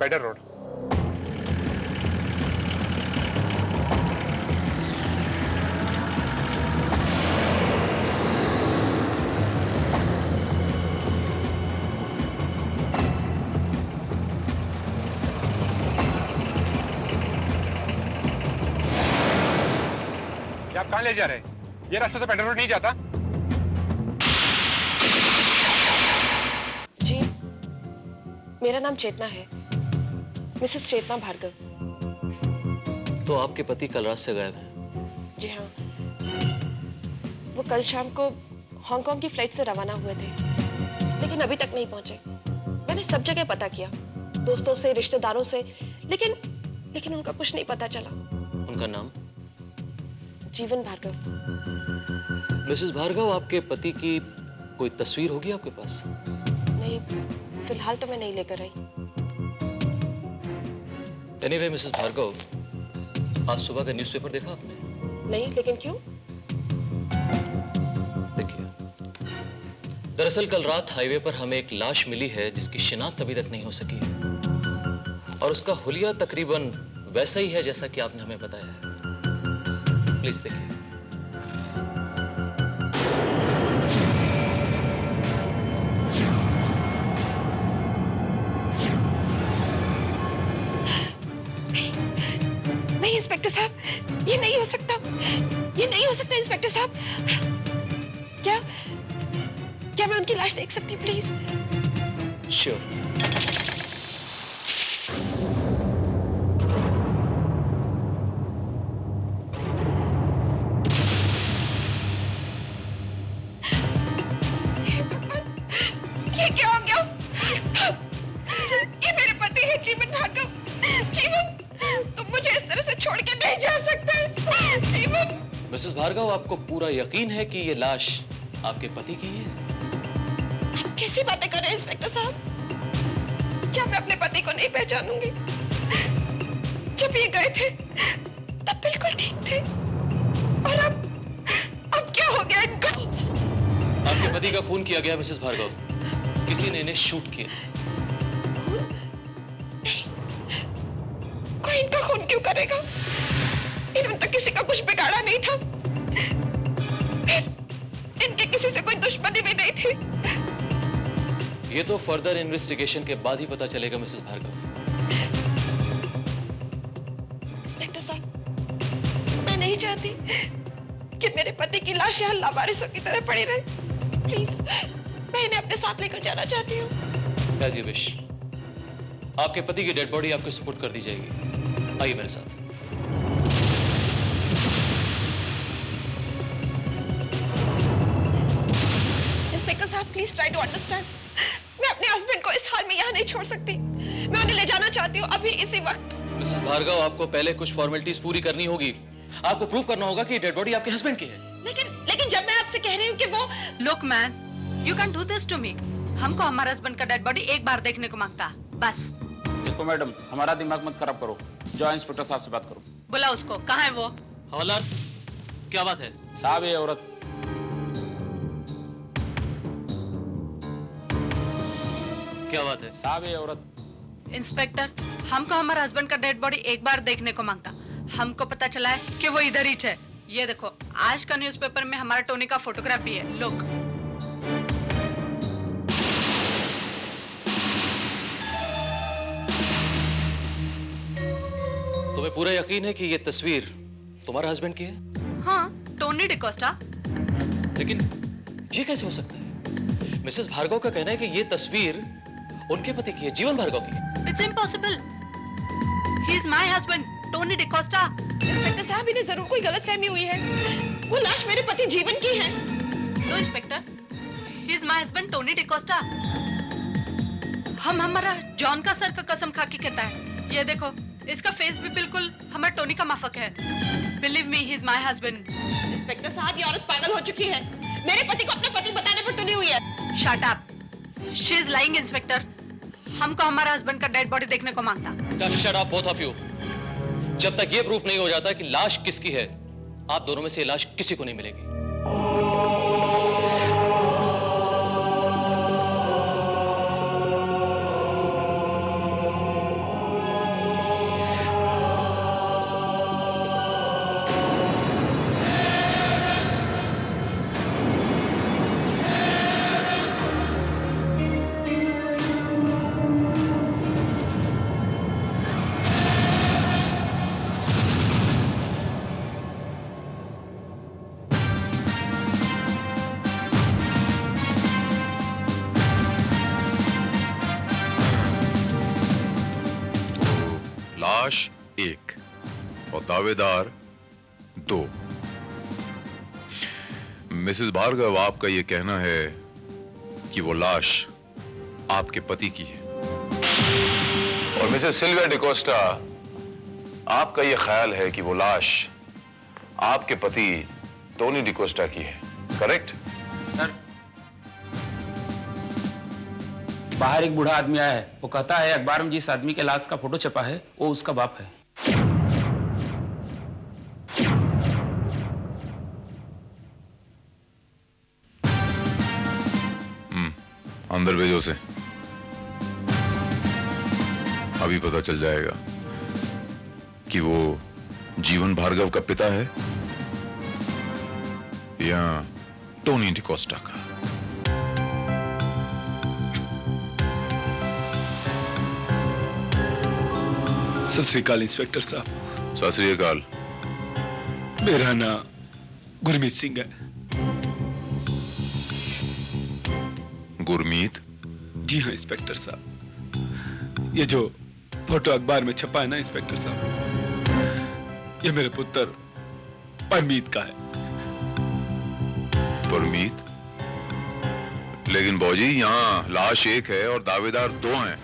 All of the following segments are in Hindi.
पेडर रोड। ये आप कहाँ ले जा रहे हैं? ये रास्ता तो पेडर रोड नहीं जाता। जी, मेरा नाम चेतना है, मिसेस चेतना भार्गव। तो आपके पति कल रात से गायब हैं? जी हाँ, वो कल शाम को हांगकांग की फ्लाइट से रवाना हुए थे, लेकिन अभी तक नहीं पहुंचे। मैंने सब जगह पता किया, दोस्तों से, रिश्तेदारों से, लेकिन उनका कुछ नहीं पता चला। उनका नाम? जीवन भार्गव। मिसेस भार्गव, आपके पति की कोई तस्वीर होगी आपके पास? नहीं, फिलहाल तो मैं नहीं लेकर आई। एनीवे मिसेस भार्गव, आज सुबह का न्यूज़पेपर देखा आपने? नहीं, लेकिन क्यों? देखिए, दरअसल कल रात हाईवे पर हमें एक लाश मिली है जिसकी शिनाख्त अभी तक नहीं हो सकी है, और उसका हुलिया तकरीबन वैसा ही है जैसा कि आपने हमें बताया है। प्लीज देखिए। नहीं इंस्पेक्टर साहब, ये नहीं हो सकता, ये नहीं हो सकता इंस्पेक्टर साहब। क्या मैं उनकी लाश देख सकती हूँ प्लीज? श्योर। ये क्या हो गया? ये मेरे पति है जीवन भार्गव। जीवन, तुम मुझे इस तरह से छोड़ के नहीं जा सकते। जीवन। मिसेस भार्गव, आपको पूरा यकीन है कि ये लाश आपके पति की है? आप कैसी बातें कर रहे हैं इंस्पेक्टर साहब? क्या मैं अपने पति को नहीं पहचानूंगी? जब ये गए थे तब बिल्कुल ठीक थे, और अब क्या हो गया इनको? आपके पति का खून किया गया मिसेस भार्गव, किसी ने इन्हें शूट किया। नहीं, कोई इनका खून क्यों करेगा? इन्होंने तो किसी का कुछ बिगाड़ा नहीं था, इनके किसी से कोई दुश्मनी भी नहीं थी। ये तो फर्दर इन्वेस्टिगेशन के बाद ही पता चलेगा मिसेस भार्गव। इंस्पेक्टर साहब, मैं नहीं चाहती कि मेरे पति की लाश यहाँ लावारिसों की तरह पड़ी रहे। प्लीज, मैं इन्हें अपने साथ लेकर जाना चाहती हूँ। As you wish। आपके पति की डेड बॉडी आपको सुपुर्द कर दी जाएगी। आइए मेरे साथ। इंस्पेक्टर साहब, प्लीज ट्राई टू अंडरस्टैंड। मैं अपने हस्बैंड को इस हाल में यहाँ नहीं छोड़ सकती। मैं उन्हें ले जाना चाहती हूँ अभी, इसी वक्त। मिसेस भार्गव, आपको पहले कुछ फॉर्मेलिटीज पूरी करनी होगी। आपको प्रूव करना होगा कि डेड बॉडी आपके हस्बैंड की है। लेकिन जब मैं आपसे कह रही हूँ कि वो... Look man, you can't do this to me. हमको हमारे हस्बैंड का डेड बॉडी एक बार देखने को मांगता, बस। देखो मैडम, हमारा दिमाग मत खराब करो, जाओ इंस्पेक्टर साहब से बात करो। बुला उसको, कहाँ है वो? हवलदार, क्या बात है? साहब, ये औरत। क्या बात है? साहब, ये औरत। इंस्पेक्टर, हमको हमारे हस्बैंड का डेड बॉडी एक बार देखने को मांगता। हमको पता चला है कि वो इधर ही है। ये देखो, आज का न्यूज़पेपर में हमारा टोनी का फोटोग्राफ भी है। लुक। तुम्हें पूरा यकीन है कि ये तस्वीर तुम्हारे हस्बैंड की है? हाँ, टोनी डिकोस्टा। लेकिन ये कैसे हो सकता है? मिसेस भार्गव का कहना है कि ये तस्वीर उनके पति की है, जीवन भार्गव की। It's impossible. He is my husband, Tony D'Costa. Inspector साहब, इन्हें जरूर कोई गलतफहमी हुई है। वो लाश मेरे पति जीवन की है। No inspector, he is my husband Tony D'Costa. हम हमारा जॉन का सर का कसम खा के कहता है। ये देखो, इसका फेस भी बिल्कुल हमारा टोनी का माफक है। Believe me, he is my husband. Inspector साहब, ये औरत पागल हो चुकी है। मेरे पति को अपना पति बताने पर तुली हुई है। Shut up. She is lying inspector. हमको हमारा हस्बैंड का डेड बॉडी देखने को मांगता। Just shut up, both of you। जब तक ये प्रूफ नहीं हो जाता कि लाश किसकी है, आप दोनों में से लाश किसी को नहीं मिलेगी। लाश 1 और दावेदार 2। मिसेस भार्गव, आपका यह कहना है कि वो लाश आपके पति की है, और मिसेस सिल्विया डिकोस्टा, आपका यह ख्याल है कि वो लाश आपके पति टोनी डिकोस्टा की है, करेक्ट? सर, बाहर एक बूढ़ा आदमी आया है, वो कहता है अखबार में जिस आदमी के लाश का फोटो छपा है वो उसका बाप है। अंदर भेजो उसे, अभी पता चल जाएगा कि वो जीवन भार्गव का पिता है या टोनी डिकोस्टा का। सत श्री अकाल इंस्पेक्टर साहब। सत श्री अकाल। मेरा नाम गुरमीत सिंह है। गुरमीत? जी हाँ इंस्पेक्टर साहब, ये जो फोटो अखबार में छपा है ना इंस्पेक्टर साहब, ये मेरे पुत्र परमीत का है। परमीत? लेकिन बौजी, यहाँ लाश 1 है और दावेदार 2 हैं।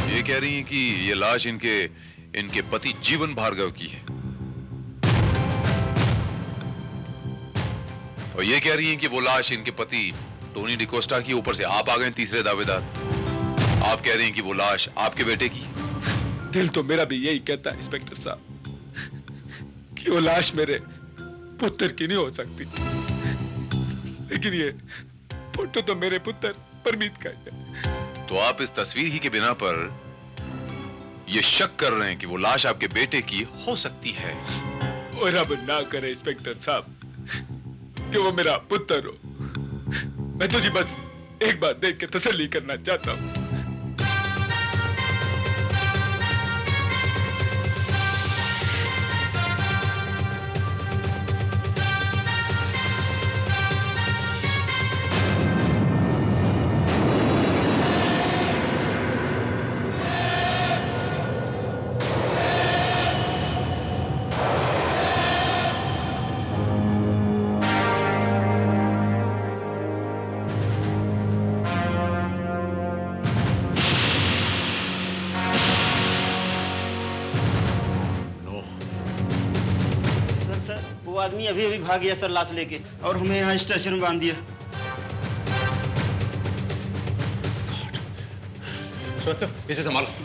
ये कह रही हैं कि ये लाश इनके पति जीवन भार्गव की है, और ये कह रही हैं कि वो लाश इनके पति टोनी डिकोस्टा की। ऊपर से आप आ गए तीसरे दावेदार। आप कह रही हैं कि वो लाश आपके बेटे की। दिल तो मेरा भी यही कहता है इंस्पेक्टर साहब कि वो लाश मेरे पुत्र की नहीं हो सकती, लेकिन ये फोटो तो मेरे पुत्र परमीत का है। तो आप इस तस्वीर ही के बिना पर ये शक कर रहे हैं कि वो लाश आपके बेटे की हो सकती है? और अब ना करे इंस्पेक्टर साहब कि वो मेरा पुत्र हो। मैं तो जी बस एक बार देख के तसल्ली करना चाहता हूं। वो आदमी अभी अभी भाग गया सर लाश लेके, और हमें यहाँ स्टेशन में बांध दिया। इसे संभालो।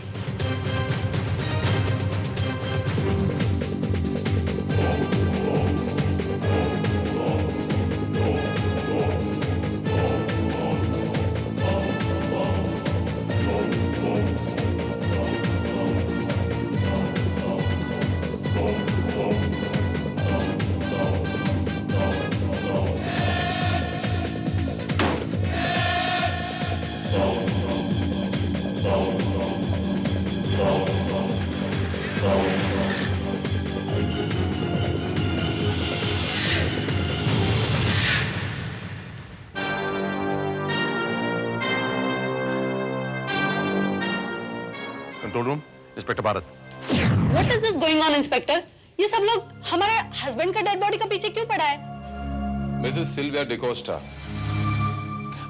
Control room, inspector Bharat. What is this going on, inspector? ये सब लोग हमारे हस्बैंड का डेड बॉडी का पीछे क्यों पड़ा है? मिसेस सिल्विया डिकोस्टा,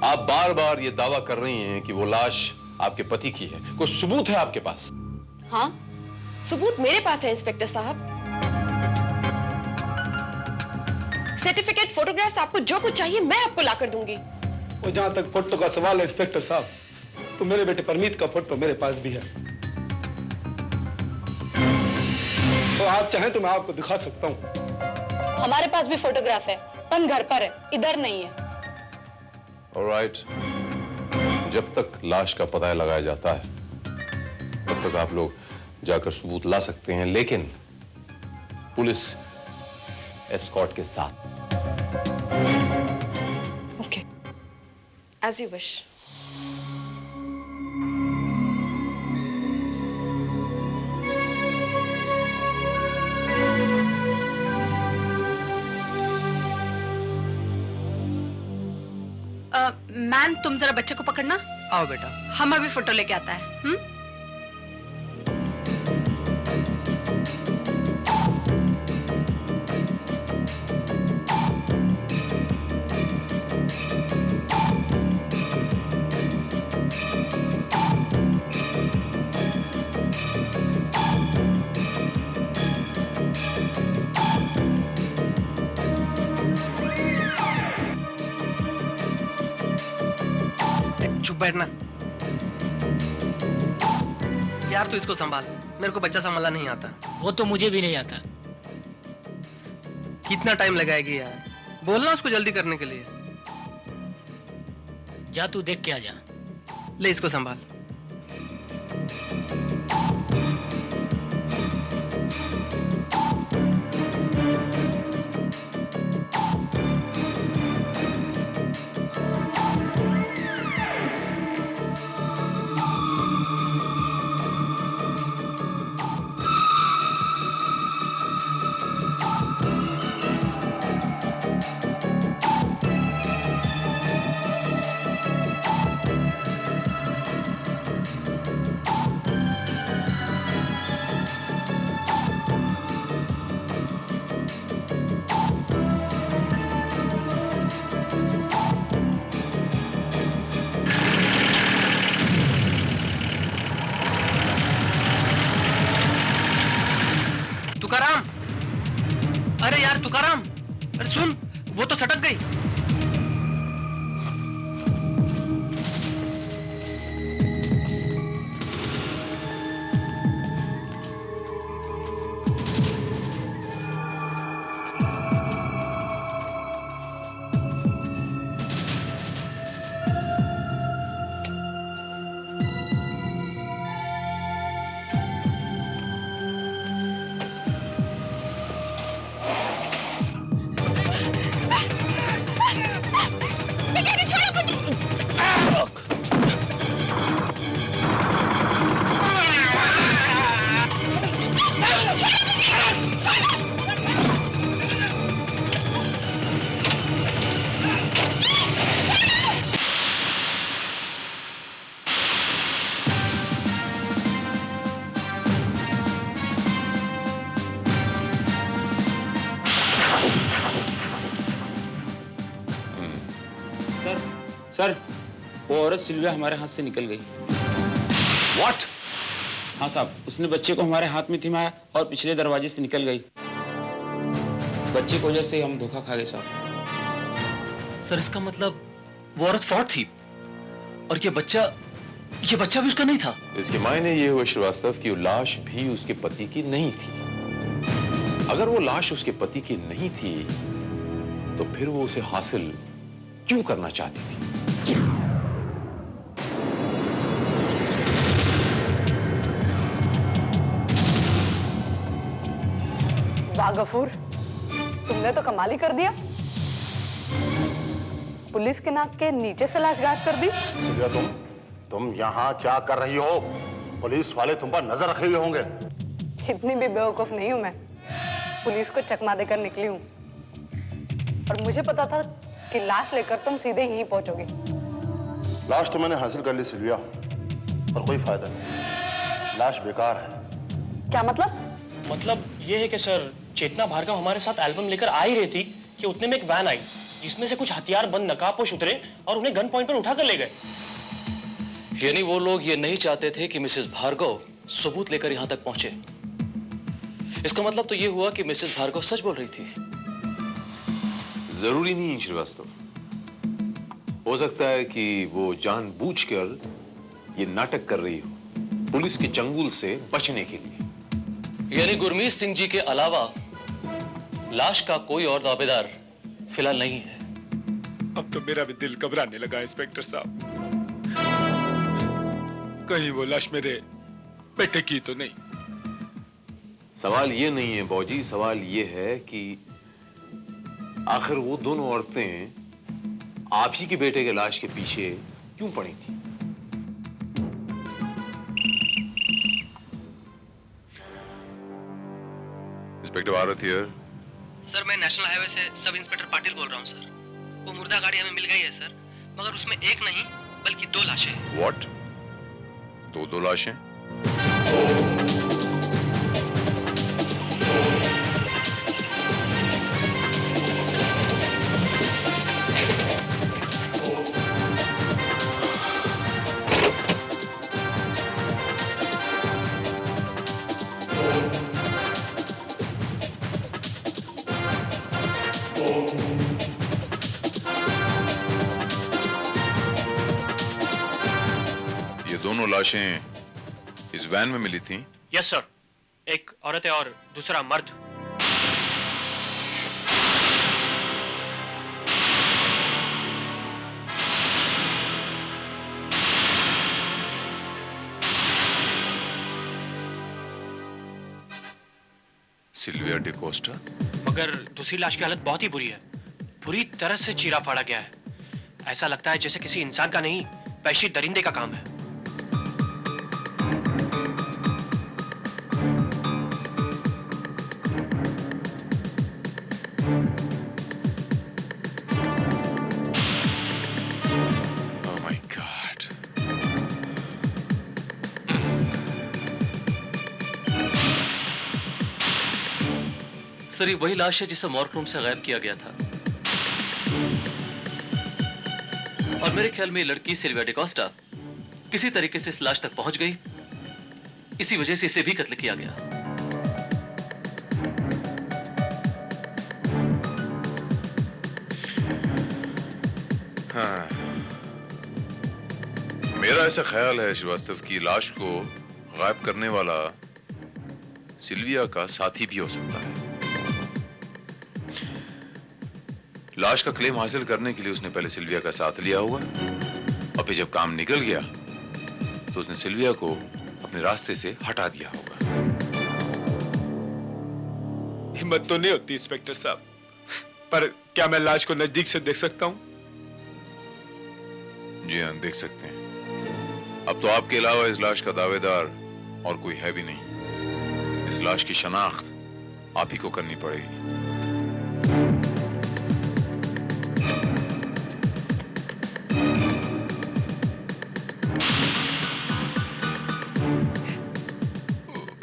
आप बार बार ये दावा कर रही हैं कि वो लाश आपके पति की है। कोई सबूत है आपके पास? हाँ, सबूत मेरे पास है इंस्पेक्टर साहब। सर्टिफिकेट, फोटोग्राफ्स, आपको जो कुछ चाहिए मैं आपको लाकर दूंगी। और जहां तक फोटो का सवाल है इंस्पेक्टर साहब, तो मेरे बेटे परमीत का फोटो मेरे पास भी है। तो आप चाहें तो मैं आपको दिखा सकता हूं। हमारे पास भी फोटोग्राफ है, पर घर पर है, इधर नहीं है। ऑलराइट, जब तक लाश का पता लगाया जाता है तब तक आप लोग जाकर सबूत ला सकते हैं, लेकिन पुलिस एस्कॉर्ट के साथ। Okay, as you wish. Ma'am, तुम जरा बच्चे को पकड़ना। आओ बेटा। हम अभी फोटो लेके आता है। बैठना। यार तू इसको संभाल, मेरे को बच्चा संभालना नहीं आता। वो तो मुझे भी नहीं आता। कितना टाइम लगाएगी यार, बोलना उसको जल्दी करने के लिए। जा तू देख के आ जा। ले इसको संभाल। तुकाराम, अरे यार तुकाराम, अरे सुन, वो तो सटक गई। सर, वो औरत सिल्विया हमारे हाथ से निकल गई। What? हाँ साहब, उसने बच्चे को हमारे हाथ में थिमाया और पिछले दरवाजे से निकल गई। बच्चे की वजह से हम धोखा खा गए साहब। सर इसका मतलब वो औरत फ्रॉड थी और ये बच्चा भी उसका नहीं था। इसके मायने ये हुए श्रीवास्तव कि वो लाश भी उसके पति की नहीं थी। अगर वो लाश उसके पति की नहीं थी तो फिर वो उसे हासिल क्यों करना चाहती थी? वाह गफूर, तुमने तो कमाल ही कर दिया। पुलिस के नाक के नीचे से लाश गायब कर दी। सिल्विया, तुम यहाँ क्या कर रही हो? पुलिस वाले तुम पर नजर रखे हुए होंगे। इतनी भी बेवकूफ नहीं हूं मैं। पुलिस को चकमा देकर निकली हूँ और मुझे पता था कि लाश लेकर तुम सीधे यहीं पहुंचोगे। लाश तो मैंने हासिल कर ली सिल्विया, पर कोई फायदा नहीं। लाश बेकार है। क्या मतलब? मतलब ये है कि सर, चेतना भार्गव हमारे साथ एल्बम लेकर आ ही रही थी कि उतने में एक वैन आई जिसमें से कुछ हथियार बंद नकाबपोश उतरे और उन्हें गन पॉइंट पर उठाकर ले गए। यानी वो लोग ये नहीं चाहते थे कि मिसेस भार्गव सबूत लेकर यहां तक पहुंचे। इसका मतलब तो ये हुआ कि मिसेस भार्गव सच बोल रही थी। जरूरी नहीं श्रीवास्तव, हो सकता है कि वो जानबूझकर ये नाटक कर रही हो पुलिस के चंगुल से बचने के लिए। यानी गुरमीत सिंह जी के अलावा लाश का कोई और दावेदार फिलहाल नहीं है। अब तो मेरा भी दिल घबराने लगा इंस्पेक्टर साहब। कहीं वो लाश मेरे बेटे की तो नहीं? सवाल ये नहीं है बौजी, सवाल ये है कि आखिर वो दोनों औरतें आप ही के बेटे के लाश के पीछे क्यों पड़ी थी? Inspector Bharat here. सर, मैं नेशनल हाईवे से सब इंस्पेक्टर पाटिल बोल रहा हूँ सर। वो मुर्दा गाड़ी हमें मिल गई है सर, मगर उसमें एक नहीं बल्कि 2 लाशें हैं। व्हाट? दो लाशें? दोनों लाशें इस वैन में मिली थीं? यस सर, एक औरत है और दूसरा मर्द। सिल्विया डिकोस्टा? मगर दूसरी लाश की हालत बहुत ही बुरी है, पूरी तरह से चीरा फाड़ा गया है। ऐसा लगता है जैसे किसी इंसान का नहीं, वहशी दरिंदे का काम है। Oh my God. सर, ये वही लाश है जिसे मॉर्ग रूम से गायब किया गया था। और मेरे ख्याल में ये लड़की सिल्विया डिकोस्टा किसी तरीके से इस लाश तक पहुंच गई, इसी वजह से इसे भी कत्ल किया गया। हाँ, मेरा ऐसा ख्याल है श्रीवास्तव की लाश को गायब करने वाला सिल्विया का साथी भी हो सकता है। लाश का क्लेम हासिल करने के लिए उसने पहले सिल्विया का साथ लिया होगा, और फिर जब काम निकल गया तो उसने सिल्विया को अपने रास्ते से हटा दिया होगा। हिम्मत तो नहीं होती इंस्पेक्टर साहब, पर क्या मैं लाश को नजदीक से देख सकता हूँ? जी हाँ, देख सकते हैं। अब तो आपके अलावा इस लाश का दावेदार और कोई है भी नहीं। इस लाश की शनाख्त आप ही को करनी पड़ेगी।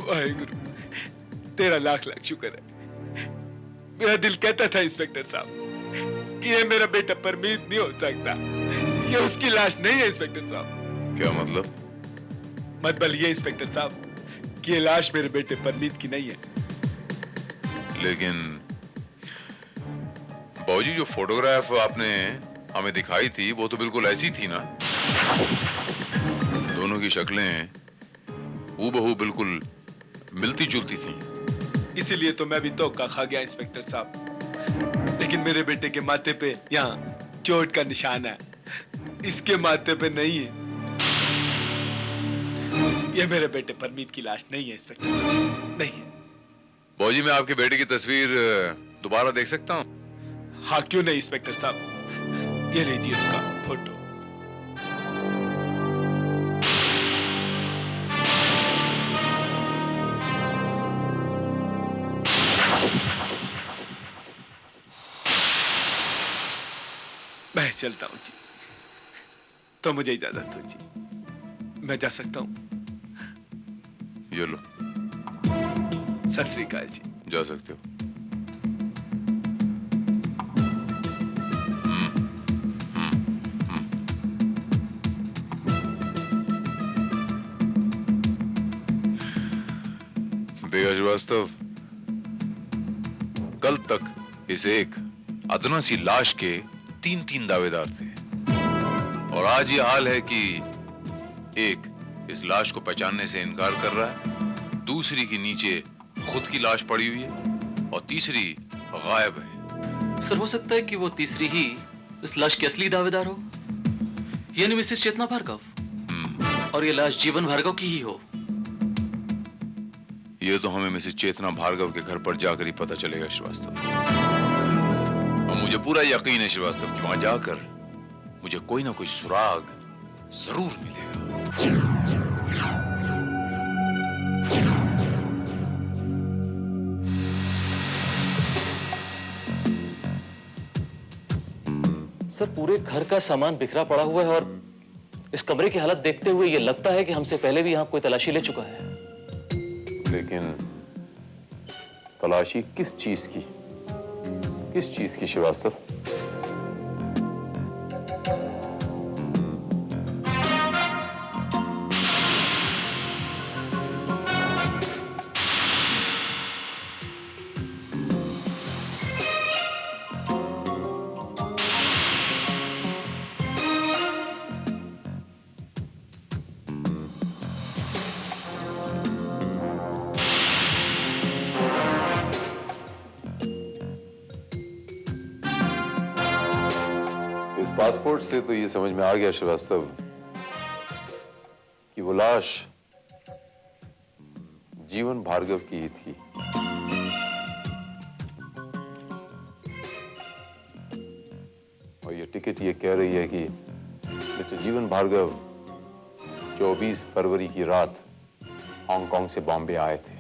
वाहेगुरु, तेरा लाख लाख शुक्र है। मेरा दिल कहता था इंस्पेक्टर साहब कि ये मेरा बेटा परमीत नहीं हो सकता, ये उसकी लाश नहीं है इंस्पेक्टर साहब। क्या मतलब? मतलब ये इंस्पेक्टर साहब कि ये लाश मेरे बेटे परमीत की नहीं है। लेकिन बाबूजी, जो फोटोग्राफ आपने हमें दिखाई थी वो तो बिल्कुल ऐसी थी ना? दोनों की शक्लें हूबहू बिल्कुल मिलती जुलती थी। इसीलिए तो मैं भी धोखा खा गया इंस्पेक्टर साहब। लेकिन मेरे बेटे के माथे पे यहाँ चोट का निशान है, इसके माथे पे नहीं है। ये मेरे बेटे परमीत की लाश नहीं है इंस्पेक्टर साहब, नहीं है। बाबूजी, मैं आपके बेटे की तस्वीर दोबारा देख सकता हूँ? हाँ, क्यों नहीं इंस्पेक्टर साहब, ये लीजिए उसका फोटो। मैं चलता हूँ जी, तो मुझे इजाजत हो जी, मैं जा सकता हूँ? ये लो। सत श्री अकाल जी। जा सकते हो। देखा श्रीवास्तव, कल तक इस एक अदना सी लाश के 3 दावेदार थे, और आज ये हाल है कि एक इस लाश को पहचानने से इनकार कर रहा है, दूसरी की नीचे खुद की लाश पड़ी हुई है, और तीसरी गायब है। सर, हो सकता है कि वो तीसरी ही इस लाश की असली दावेदार हो, यानी मिसेस चेतना भार्गव, और ये लाश जीवन भार्गव की ही हो। ये तो हमें मिसेस चेतना भार्गव के घर पर जाकर ही पता चलेगा श्रीवास्तव, और मुझे पूरा यकीन है श्रीवास्तव कि वहां जाकर मुझे कोई ना कोई सुराग जरूर मिलेगा। सर, पूरे घर का सामान बिखरा पड़ा हुआ है, और इस कमरे की हालत देखते हुए ये लगता है कि हमसे पहले भी यहाँ कोई तलाशी ले चुका है। लेकिन तलाशी किस चीज की? किस चीज की श्रीवास्तव? पासपोर्ट से तो ये समझ में आ गया श्रीवास्तव कि वो लाश जीवन भार्गव की ही थी। और ये टिकट ये कह रही है कि मिस्टर जीवन भार्गव 24 फरवरी की रात हांगकांग से बॉम्बे आए थे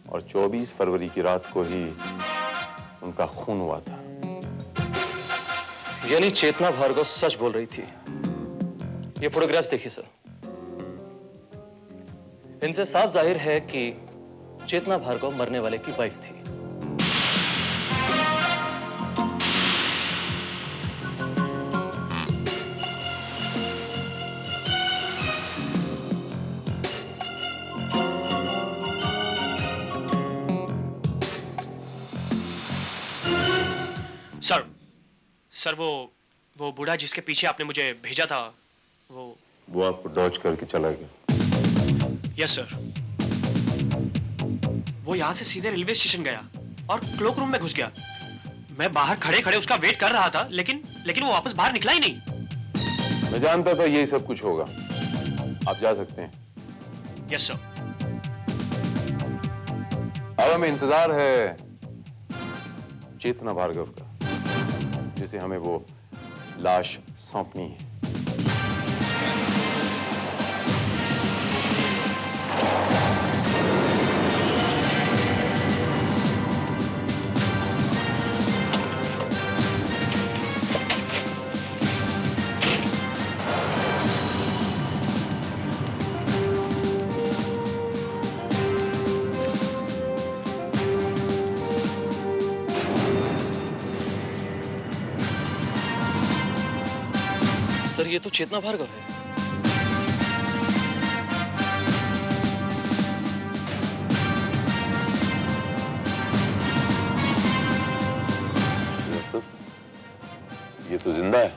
और 24 फरवरी की रात को ही उनका खून हुआ था। यानी चेतना भार्गव सच बोल रही थी। ये फोटोग्राफ्स देखिए सर, इनसे साफ जाहिर है कि चेतना भार्गव मरने वाले की वाइफ थी। सर वो बूढ़ा जिसके पीछे आपने मुझे भेजा था वो आपको डॉज करके चला गया। Yes sir. वो यहां से सीधे रेलवे स्टेशन गया और क्लोक रूम में घुस गया। मैं बाहर खड़े खड़े उसका वेट कर रहा था, लेकिन वो वापस बाहर निकला ही नहीं। मैं जानता था यही सब कुछ होगा। आप जा सकते हैं। Yes sir. अब हमें इंतजार है चेतना भार्गव का, जिसे हमें वो लाश सौंपनी है। सर ये तो चेतना भार्गव है। ये तो जिंदा है।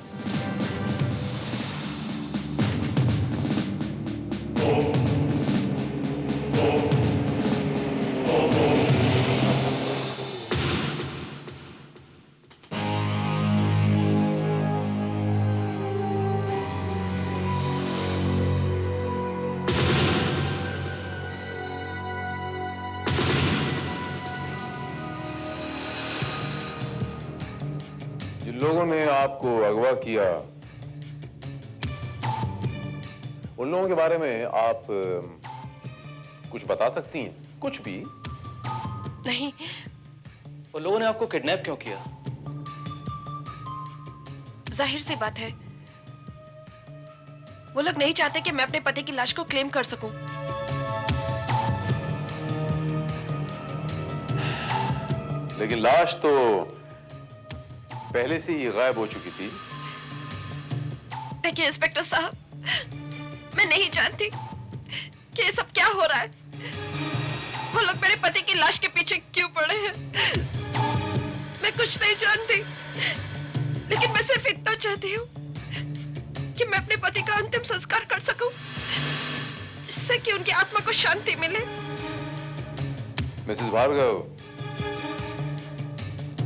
लोगों ने आपको अगवा किया, उन लोगों के बारे में आप कुछ बता सकती हैं? कुछ भी? नहीं। उन लोगों ने आपको किडनैप क्यों किया? जाहिर सी बात है, वो लोग नहीं चाहते कि मैं अपने पति की लाश को क्लेम कर सकूं। लेकिन लाश तो पहले से ही गायब हो चुकी थी। देखिए इंस्पेक्टर साहब, मैं नहीं जानती कि ये सब क्या हो रहा है। वो लोग मेरे पति की लाश के पीछे क्यों पड़े हैं, मैं कुछ नहीं जानती। लेकिन मैं सिर्फ इतना चाहती हूँ कि मैं अपने पति का अंतिम संस्कार कर सकूं, जिससे कि उनकी आत्मा को शांति मिले। मिसेस भार्गव,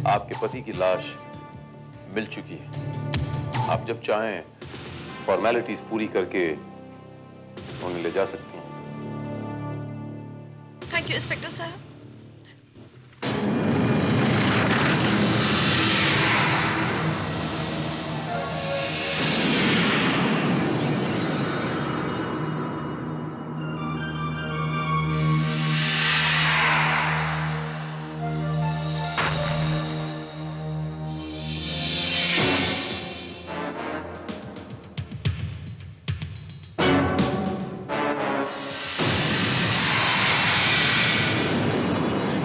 आपके पति की लाश मिल चुकी है। आप जब चाहें फॉर्मेलिटीज पूरी करके उन्हें ले जा सकती हैं। थैंक यू इंस्पेक्टर साहब।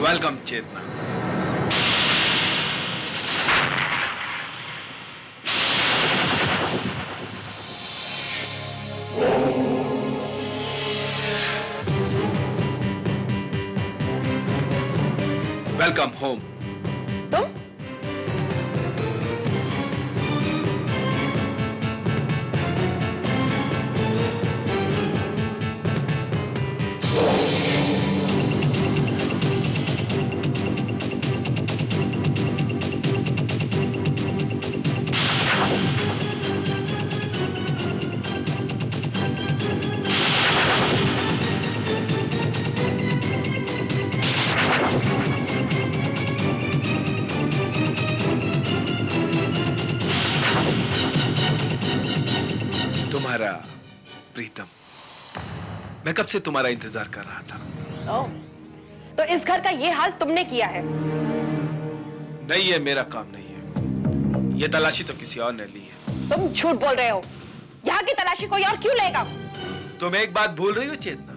वेलकम चेतना। Welcome home. तुम? मैं कब से तुम्हारा इंतजार कर रहा था। ओह, तो इस घर का ये हाल तुमने किया है? नहीं, ये मेरा काम नहीं है। ये तलाशी तो किसी और ने ली है। तुम झूठ बोल रहे हो। यहाँ की तलाशी कोई और क्यों लेगा? तुम एक बात भूल रही हो चेतना,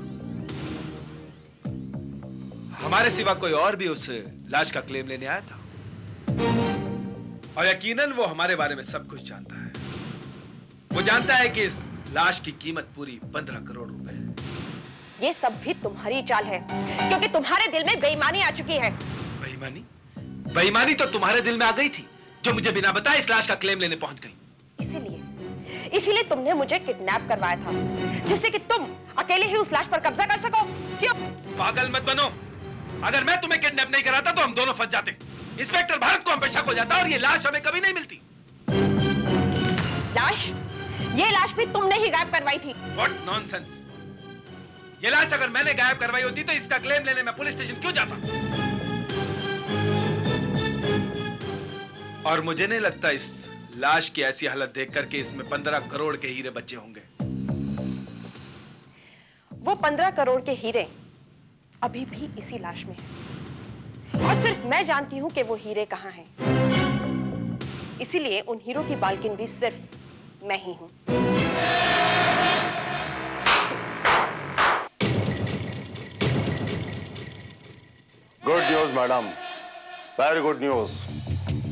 हमारे सिवा कोई और भी उस लाश का क्लेम लेने आया था, और यकीनन वो हमारे बारे में सब कुछ जानता है। वो जानता है कि इस लाश की कीमत पूरी 15 करोड़ रुपए है। ये सब भी तुम्हारी चाल है, क्योंकि तुम्हारे दिल में बेईमानी आ चुकी है। बेईमानी? बेईमानी तो तुम्हारे दिल में आ गई थी, जो मुझे बिना बताए इस लाश का क्लेम लेने पहुंच गई। इसीलिए तुमने मुझे किडनैप करवाया था, जिससे कि तुम अकेले ही उस लाश पर कब्जा कर सको। क्यों? पागल मत बनो। अगर मैं तुम्हें किडनैप नहीं कराता तो हम दोनों फंस जाते। इंस्पेक्टर भारत को हम पे शक हो जाता और ये लाश हमें कभी नहीं मिलती। लाश? ये लाश भी तुमने ही गायब करवाई थी। What nonsense! ये लाश अगर मैंने गायब करवाई होती तो इसका क्लेम लेने मैं पुलिस स्टेशन क्यों जाता? और मुझे नहीं लगता इस लाश की ऐसी हालत देख करके इसमें 15 करोड़ के हीरे बचे होंगे। वो 15 करोड़ के हीरे अभी भी इसी लाश में हैं। और सिर्फ मैं जानती हूं कि वो हीरे कहां हैं। इसीलिए उन हीरों की मालकिन भी सिर्फ मैं ही हूं। Good news madam, very good news,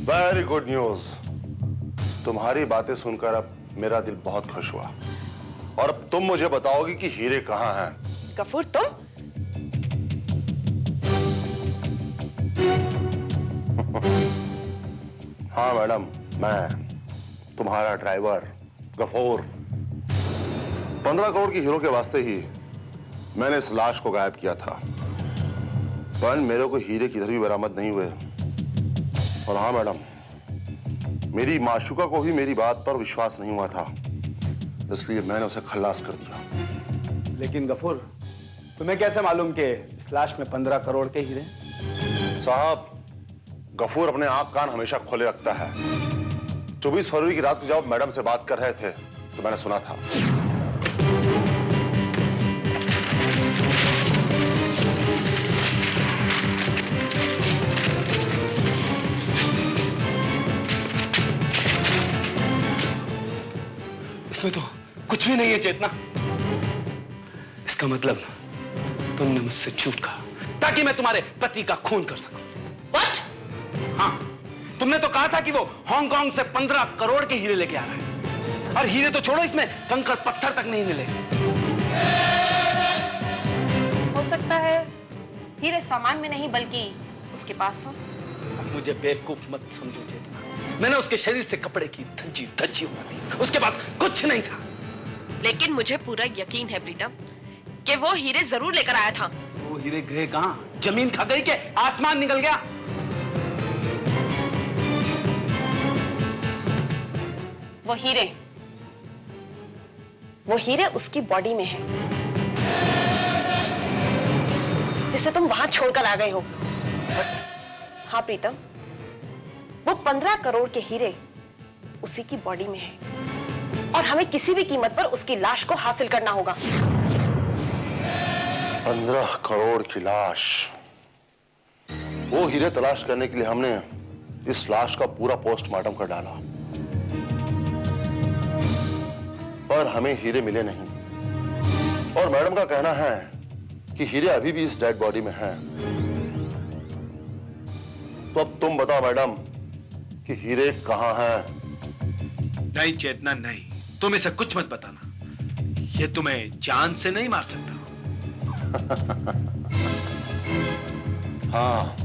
very good news. तुम्हारी बातें सुनकर अब मेरा दिल बहुत खुश हुआ। और अब तुम मुझे बताओगी कि हीरे कहां हैं। गफूर, तुम? हाँ मैडम, मैं तुम्हारा ड्राइवर गफूर। 15 करोड़ की हीरो के वास्ते ही मैंने इस लाश को गायब किया था, पर मेरे को हीरे किधर भी बरामद नहीं हुए। और हाँ मैडम, मेरी माशूका को भी मेरी बात पर विश्वास नहीं हुआ था, इसलिए मैंने उसे खल्लास कर दिया। लेकिन गफूर, तुम्हें कैसे मालूम कि इस लाश में 15 करोड़ के हीरे? साहब, गफूर अपने आंख कान हमेशा खोले रखता है। 24 फरवरी की रात को जब मैडम से बात कर रहे थे तो मैंने सुना था। इसमें तो कुछ भी नहीं है चेतना। इसका मतलब तुमने मुझसे झूठ कहा ताकि मैं तुम्हारे पति का खून कर सकूं। What? हाँ, तुमने तो कहा था कि वो हांगकांग से 15 करोड़ के हीरे लेके आ रहा है, और हीरे तो छोड़ो, इसमें कंकड़ पत्थर तक नहीं मिले। हो सकता है हीरे सामान में नहीं बल्कि उसके पास हो। अब मुझे बेवकूफ मत समझो चेतना। मैंने उसके शरीर से कपड़े की धज्जी धज्जी हुआ थी, उसके पास कुछ नहीं था। लेकिन मुझे पूरा यकीन है प्रीतम कि वो हीरे जरूर लेकर आया था। वो हीरे गए कहां? जमीन खा गई के आसमान निकल गया? वो हीरे उसकी बॉडी में है, जिसे तुम वहां छोड़कर आ गए हो। हाँ प्रीतम, वो 15 करोड़ के हीरे उसी की बॉडी में है, और हमें किसी भी कीमत पर उसकी लाश को हासिल करना होगा। 15 करोड़ की लाश। वो हीरे तलाश करने के लिए हमने इस लाश का पूरा पोस्टमार्टम कर डाला, पर हमें हीरे मिले नहीं। और मैडम का कहना है कि हीरे अभी भी इस डेड बॉडी में हैं। तो अब तुम बताओ मैडम कि हीरे कहां हैं? नहीं चेतना, नहीं, तुम इसे कुछ मत बताना। ये तुम्हें जान से नहीं मार सकता। हाँ,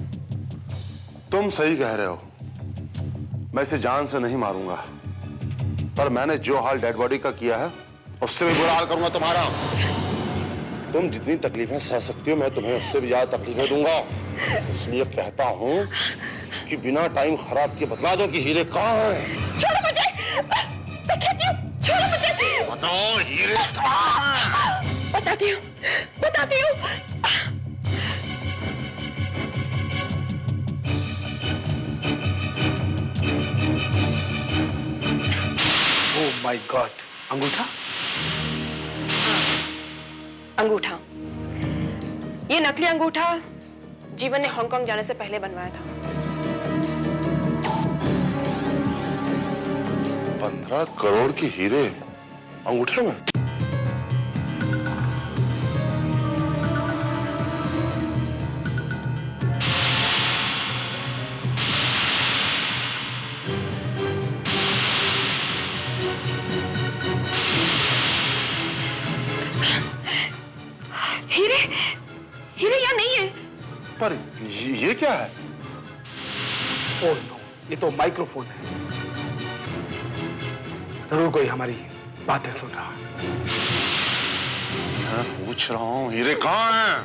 तुम सही कह रहे हो। मैं इसे जान से नहीं मारूंगा, पर मैंने जो हाल डेड बॉडी का किया है उससे भी बुरा हाल करूंगा तुम्हारा। तुम जितनी तकलीफें सह सकती हो, मैं तुम्हें उससे भी ज्यादा तकलीफें दूंगा। इसलिए कहता हूं कि बिना टाइम खराब किए बता दो कि हीरे कहां हैं। छोड़ो मुझे, मैं कहती हूं, छोड़ो मुझे। बताओ हीरे कहां हैं? बताती हूँ, बताती हूँ। ओह माय गॉड, अंगूठा? अंगूठा। ये नकली अंगूठा जीवन ने हांगकांग जाने से पहले बनवाया था। 15 करोड़ के हीरे अंगूठे में? हीरे, हीरे यहाँ नहीं है। पर ये क्या है? ओह नो, ये तो माइक्रोफोन है। जरूर कोई हमारी बातें सुन रहा है। मैं पूछ रहा हूँ हीरे कहाँ हैं?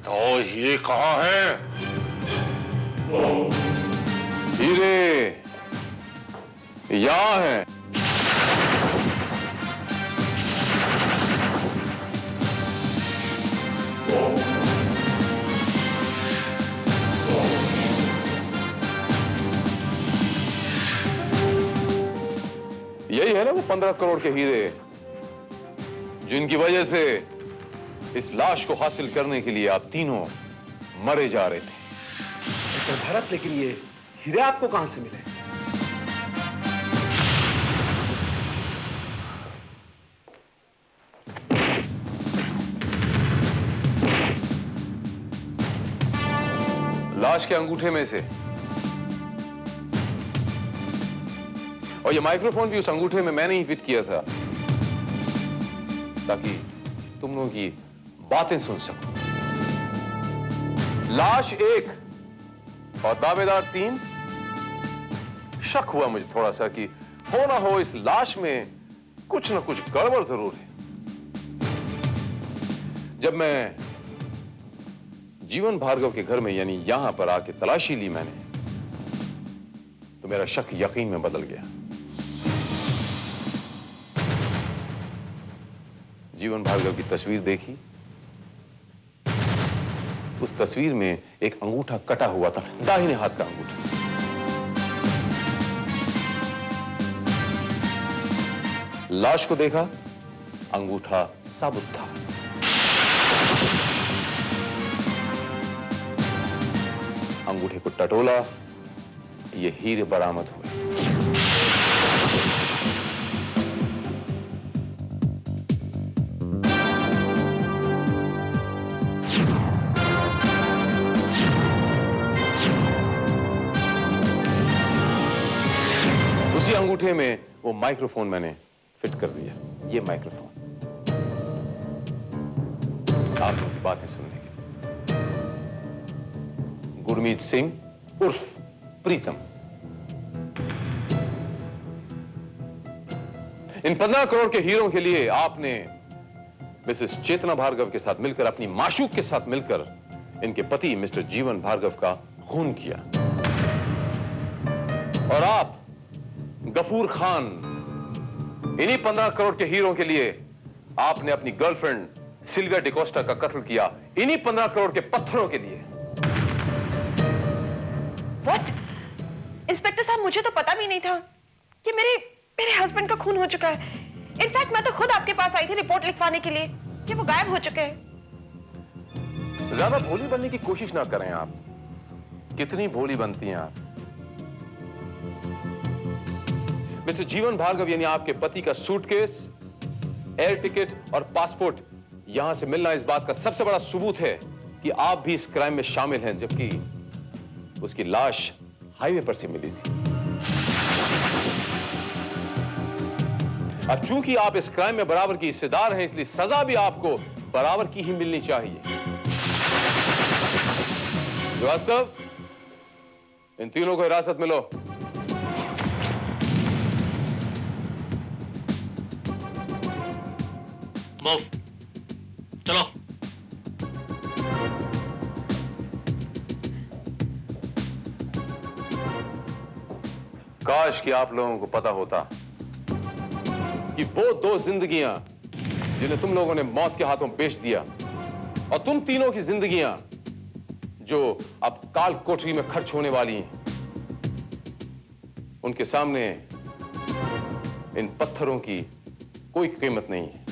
तो हीरे कहाँ हैं? हीरे यहाँ है। यही है ना वो 15 करोड़ के हीरे जिनकी वजह से इस लाश को हासिल करने के लिए आप तीनों मरे जा रहे थे। मिस्टर भरत, लेकिन ये हीरे आपको कहां से मिले? लाश के अंगूठे में से। और ये माइक्रोफोन भी उस अंगूठे में मैंने ही फिट किया था ताकि तुम लोगों की बातें सुन सको। लाश 1 और दावेदार 3। शक हुआ मुझे थोड़ा सा कि हो ना हो इस लाश में कुछ ना कुछ गड़बड़ जरूर है। जब मैं जीवन भार्गव के घर में यानी यहां पर आके तलाशी ली मैंने, तो मेरा शक यकीन में बदल गया। जीवन भार्गव की तस्वीर देखी। उस तस्वीर में एक अंगूठा कटा हुआ था, दाहिने हाथ का अंगूठा। लाश को देखा, अंगूठा साबुत था। अंगूठे को टटोला, ये हीरे बरामद हुए। उसी अंगूठे में वो माइक्रोफोन मैंने फिट कर दिया। ये माइक्रोफोन आप लोगों की बातें सुनने के लिए। गुरमीत सिंह उर्फ प्रीतम, इन 15 करोड़ के हीरों के लिए आपने मिसेस चेतना भार्गव के साथ मिलकर, अपनी माशूक के साथ मिलकर इनके पति मिस्टर जीवन भार्गव का खून किया। और आप गफूर खान, इन्हीं 15 करोड़ के हीरों के लिए आपने अपनी गर्लफ्रेंड सिल्विया डिकोस्टा का कत्ल किया, इन्हीं 15 करोड़ के पत्थरों के लिए। What? इंस्पेक्टर साहब, मुझे तो पता भी नहीं था कि मेरे हस्बैंड का खून हो चुका है। इनफैक्ट मैं तो खुद आपके पास आई थी रिपोर्ट लिखवाने के लिए कि वो गायब हो चुके हैं। ज्यादा भोली बनने की कोशिश ना करें आप। कितनी भोली बनती हैं आप। मिस्टर जीवन भार्गव यानी आपके पति का सूटकेस, एयर टिकट और पासपोर्ट यहां से मिलना इस बात का सबसे बड़ा सबूत है कि आप भी इस क्राइम में शामिल हैं, जबकि उसकी लाश हाईवे पर से मिली थी। अब चूंकि आप इस क्राइम में बराबर की हिस्सेदार हैं, इसलिए सजा भी आपको बराबर की ही मिलनी चाहिए। श्रीवास्तव, इन तीनों को हिरासत में लो। मूव, चलो। काश कि आप लोगों को पता होता कि वो 2 जिंदगियां जिन्हें तुम लोगों ने मौत के हाथों बेच दिया, और तुम तीनों की जिंदगियां जो अब काल कोठरी में खर्च होने वाली हैं, उनके सामने इन पत्थरों की कोई कीमत नहीं है।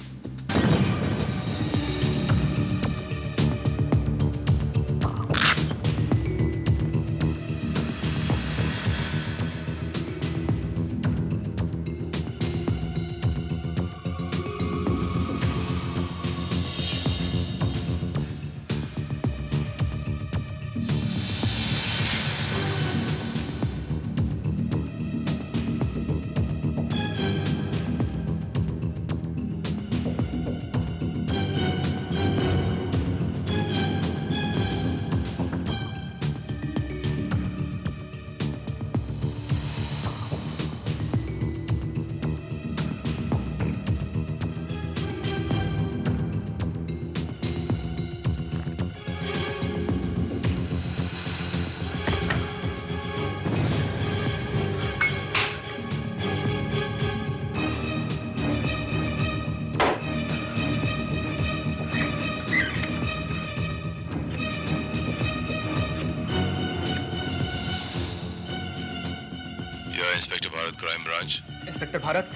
Inspector Bharat, crime branch. Inspector Bharat,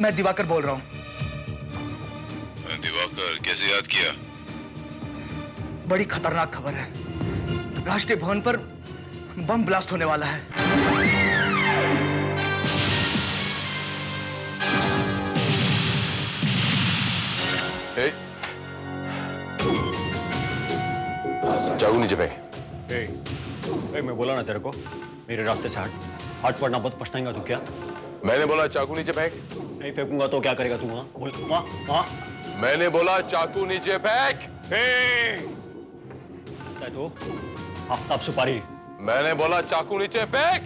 मैं दिवाकर बोल रहा हूँ। दिवाकर, कैसे याद किया? बड़ी खतरनाक खबर है। राष्ट्रीय भवन पर बम ब्लास्ट होने वाला है। चाकू नीचे फेंक। मैं बोला ना तेरे को, मेरे रास्ते से हट पड़ना, बहुत पछताएगा तू। क्या मैंने बोला चाकू नीचे फेंक। नहीं फेंकूंगा तो क्या करेगा तू? वहाँ बोल, वहाँ। मैंने बोला चाकू नीचे फेंक। तो आफ्ताब सुपारी। मैंने बोला चाकू नीचे फेंक।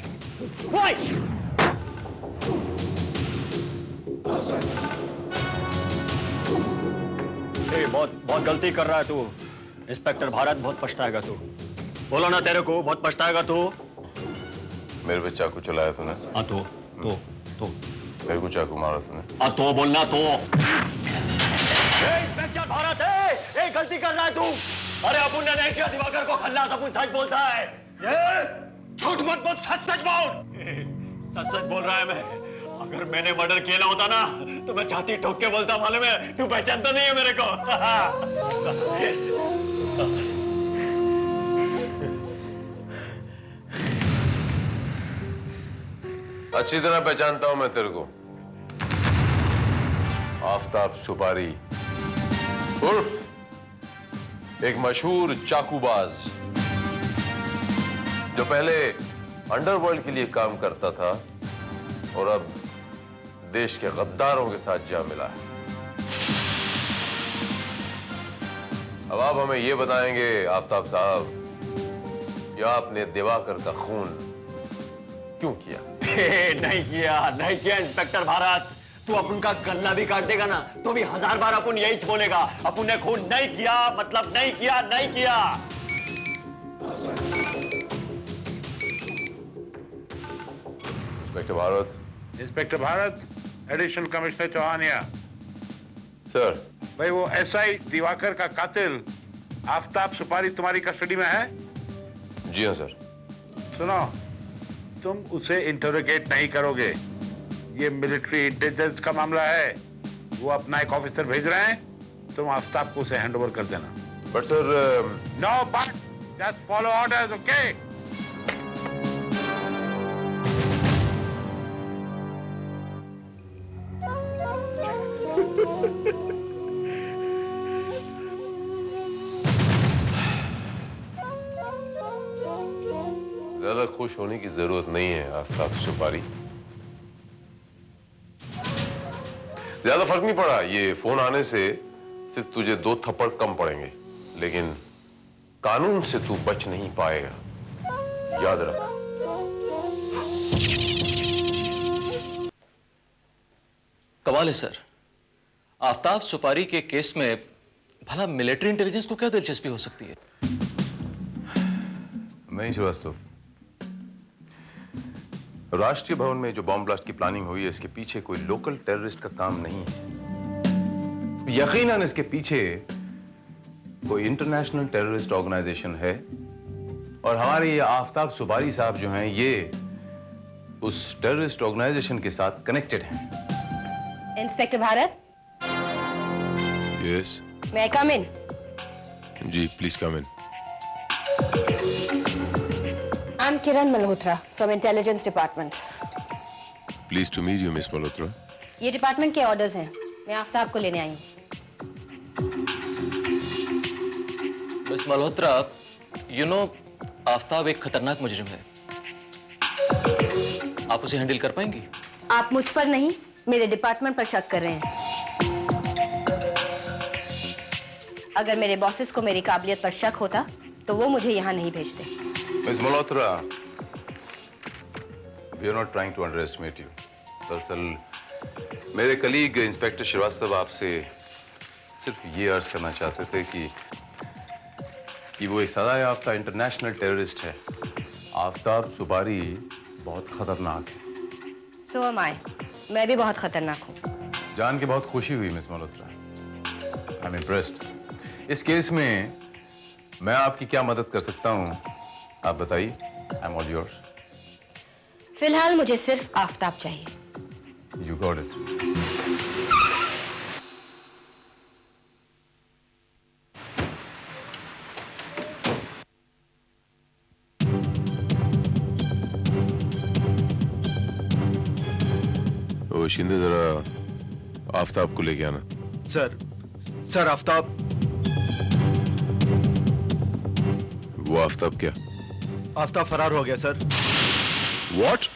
बहुत गलती कर रहा है तू इंस्पेक्टर भारत, बहुत पछताएगा तू। बोलो ना तेरे को, बहुत पछताएगा तू। मेरे पे चाकू चलाया तूने? हाँ तो मेरे को चाकू मारा तूने? हाँ तो बोलना तो। इंस्पेक्टर भारत है, गलती कर रहा है तू। अरे अपुन ने नहीं किया दिवाकर को खल्लास, अपुन सच बोलता है। झूठ मत बोल, सच बोल। सच बोल रहा है मैं। अगर मैंने मर्डर किया होता ना तो मैं छाती ठोक के बोलता, मालूम है? तू पहचानता नहीं है मेरे को। अच्छी तरह पहचानता हूं मैं तेरे को। आफ्ताब सुपारी उर्फ एक मशहूर चाकूबाज, जो पहले अंडरवर्ल्ड के लिए काम करता था और अब देश के गद्दारों के साथ जा मिला है। अब आप हमें यह बताएंगे आफ्ताब साहब, कि आपने दिवाकर का खून क्यों किया? नहीं किया इंस्पेक्टर भारत। तू अपन का गला भी काट देगा ना तो भी 1000 बार अपन यही बोलेगा, अपन ने खून नहीं किया, मतलब नहीं किया। Inspector Bharat, additional commissioner Chauhania. Sir. भाई वो एसआई दिवाकर का कातिल आफ्ताब सुपारी तुम्हारी कस्टडी में है? जी हाँ सर। सुनो, तुम उसे इंटरोगेट नहीं करोगे, ये मिलिट्री इंटेलिजेंस का मामला है। वो अपना एक ऑफिसर भेज रहे हैं, तुम आफ्ताब को उसे हैंडओवर कर देना। But sir no but, just follow orders, okay? ज्यादा खुश होने की जरूरत नहीं है आफ्ताब सुपारी। ज्यादा फर्क नहीं पड़ा, ये फोन आने से सिर्फ तुझे 2 थप्पड़ कम पड़ेंगे, लेकिन कानून से तू बच नहीं पाएगा, याद रख। कमाल है सर, आफ्ताब सुपारी के केस में भला मिलिट्री इंटेलिजेंस को क्या दिलचस्पी हो सकती है? नहीं श्रीवास्तव, राष्ट्रीय भवन में जो बॉम्ब ब्लास्ट की प्लानिंग हुई है, इसके पीछे कोई लोकल टेररिस्ट का काम नहीं है। यकीनन इसके पीछे कोई इंटरनेशनल टेररिस्ट ऑर्गेनाइजेशन है, और हमारे ये आफ्ताब सुपारी साहब जो हैं, ये उस टेररिस्ट ऑर्गेनाइजेशन के साथ कनेक्टेड हैं। इंस्पेक्टर भारत। यस। मैं कम इन? जी please come in. I'm Kiran Malhotra from Intelligence Department. Pleased to meet you, Miss Malhotra. ये डिपार्टमेंट के ऑर्डर्स हैं, मैं आफ्ताब को लेने आई हूँ। Miss Malhotra, you know, Aftab एक खतरनाक मुजरिम है। आप उसे हैंडल कर पाएंगी? आप मुझ पर नहीं, मेरे डिपार्टमेंट पर शक कर रहे हैं। अगर मेरे बॉसेस को मेरी काबिलियत पर शक होता तो वो मुझे यहाँ नहीं भेजते। Miss Malhotra, we are not trying to underestimate you. दरअसल मेरे कलीग इंस्पेक्टर श्रीवास्तव आपसे सिर्फ ये अर्ज करना चाहते थे कि वो एक सजायाफ्ता इंटरनेशनल टेररिस्ट है। आफ्ताब सुपारी बहुत खतरनाक है। So am I. मैं भी बहुत खतरनाक हूँ। जान के बहुत खुशी हुई मिस मल्होत्रा। I'm impressed. इस केस में मैं आपकी क्या मदद कर सकता हूँ, आप बताइए। I'm all yours. फिलहाल मुझे सिर्फ आफताब चाहिए। You got it. वो शिंदे जरा आफताब को लेके आना। सर आफताब। वो आफताब क्या? आफताब फरार हो गया सर। What?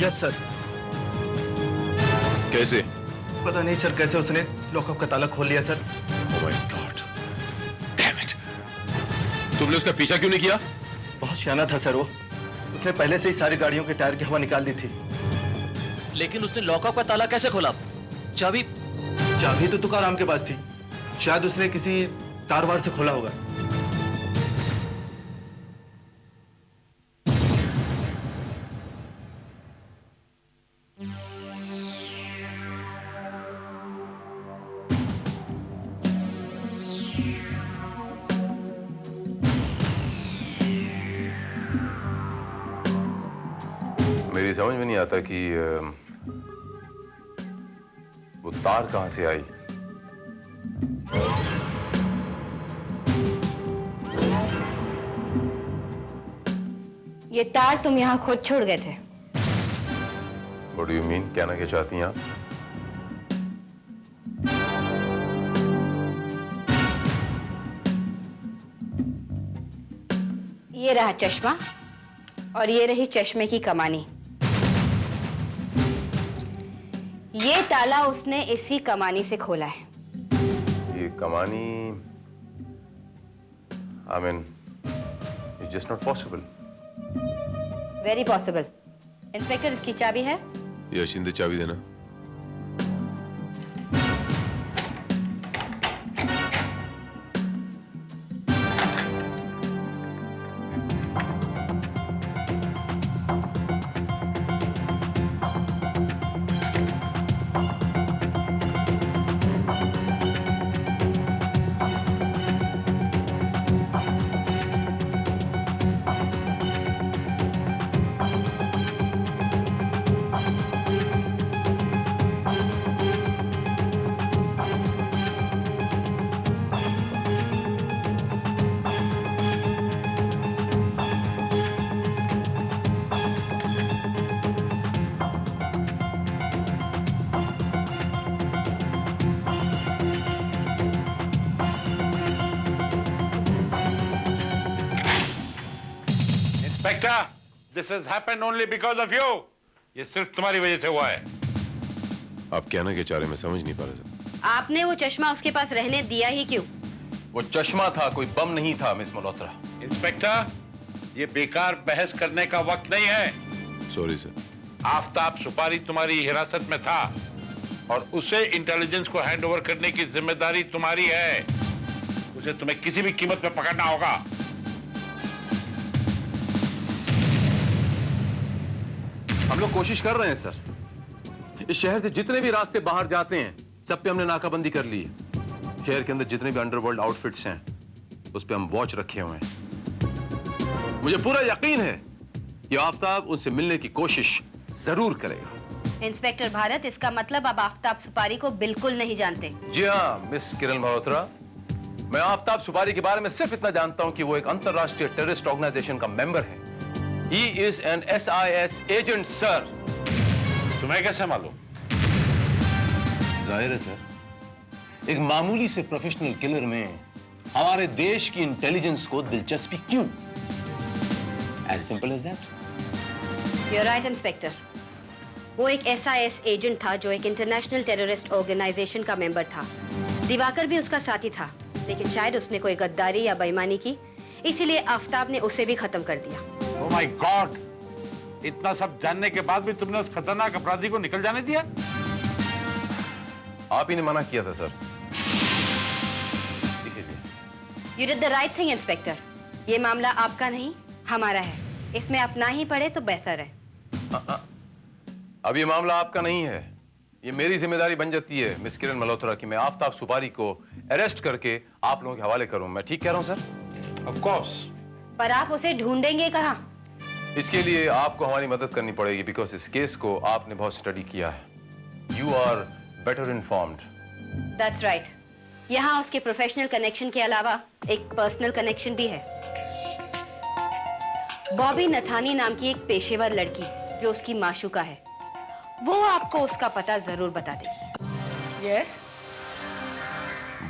Yes sir. कैसे? पता नहीं सर कैसे उसने लॉकअप का ताला खोल लिया sir. Oh my God. Damn it. तुमने उसका पीछा क्यों नहीं किया? बहुत शाना था सर वो। उसने पहले से ही सारी गाड़ियों के टायर की हवा निकाल दी थी। लेकिन उसने लॉकअप का ताला कैसे खोला? चाबी तो तुकाराम के पास थी। शायद उसने किसी तारवार से खोला होगा। मेरी समझ में नहीं आता कि वो तार कहां से आई। ये तार तुम यहाँ खुद छोड़ गए थे। What do you mean? कहना क्या चाहती हैं आप? ये रहा चश्मा और ये रही चश्मे की कमानी। ये ताला उसने इसी कमानी से खोला है। ये कमानी, I mean, it's just not possible. Very possible. Inspector, इसकी चाबी है? ये शिंदे चाबी देना। Inspector, this has happened only because of you. ये सिर्फ तुम्हारी वजह से हुआ है। आप कहना क्या चाह रहे हैं, मैं समझ नहीं पा रहा सर। आपने वो चश्मा उसके पास रहने दिया ही क्यों? वो चश्मा था, कोई बम नहीं था मिस मल्होत्रा। इंस्पेक्टर, ये बेकार बहस करने का वक्त नहीं है। Sorry sir. आफताब सुपारी तुम्हारी हिरासत में था और उसे इंटेलिजेंस को हैंड ओवर करने की जिम्मेदारी तुम्हारी है। उसे तुम्हें किसी भी कीमत पे पकड़ना होगा। हम लोग कोशिश कर रहे हैं सर। इस शहर से जितने भी रास्ते बाहर जाते हैं सब पे हमने नाकाबंदी कर ली है। शहर के अंदर जितने भी अंडरवर्ल्ड आउटफिट्स हैं उस पे हम वॉच रखे हुए हैं। मुझे पूरा यकीन है कि आफताब उनसे मिलने की कोशिश जरूर करेगा। इंस्पेक्टर भारत, इसका मतलब आप आफताब सुपारी को बिल्कुल नहीं जानते। जी हाँ मिस किरण मल्होत्रा, मैं आफताब सुपारी के बारे में सिर्फ इतना जानता हूं कि वो एक अंतरराष्ट्रीय टेररिस्ट ऑर्गेनाइजेशन का मेंबर है। He is an SIS agent, sir. तुम्हें कैसे मालूम? जाहिर है सर, एक मामूली से प्रोफेशनल किलर में हमारे देश की इंटेलिजेंस को दिलचस्पी क्यों? As simple as that. You're right, inspector. वो एक SIS एजेंट था जो एक इंटरनेशनल टेररिस्ट ऑर्गेनाइजेशन का मेंबर था। दिवाकर भी उसका साथी था, लेकिन शायद उसने कोई गद्दारी या बेईमानी की, इसीलिए आफताब ने उसे भी खत्म कर दिया। Oh my God! इतना सब जानने के बाद भी तुमने उस खतरनाक अपराधी को निकल जाने दिया? आप ही ने मना किया था sir. You did the right thing, inspector. ये मामला आपका नहीं, हमारा है। इसमें आप ना ही पड़े तो बेहतर है। अब ये मामला आपका नहीं है, ये मेरी जिम्मेदारी बन जाती है मिस किरण मल्होत्रा की मैं आफताब सुपारी को अरेस्ट करके आप लोगों के हवाले करूं। मैं ठीक कह रहा हूं सर? Of course. पर आप उसे ढूंढेंगे कहाँ? इसके लिए आपको हमारी मदद करनी पड़ेगी, बिकॉज इस केस को आपने बहुत स्टडी किया है. You are better informed. That's right. यहाँ उसके प्रोफेशनल कनेक्शन के अलावा एक पर्सनल कनेक्शन भी है. बॉबी नथानी नाम की एक पेशेवर लड़की जो उसकी माशूका है, वो आपको उसका पता जरूर बता देगी. यस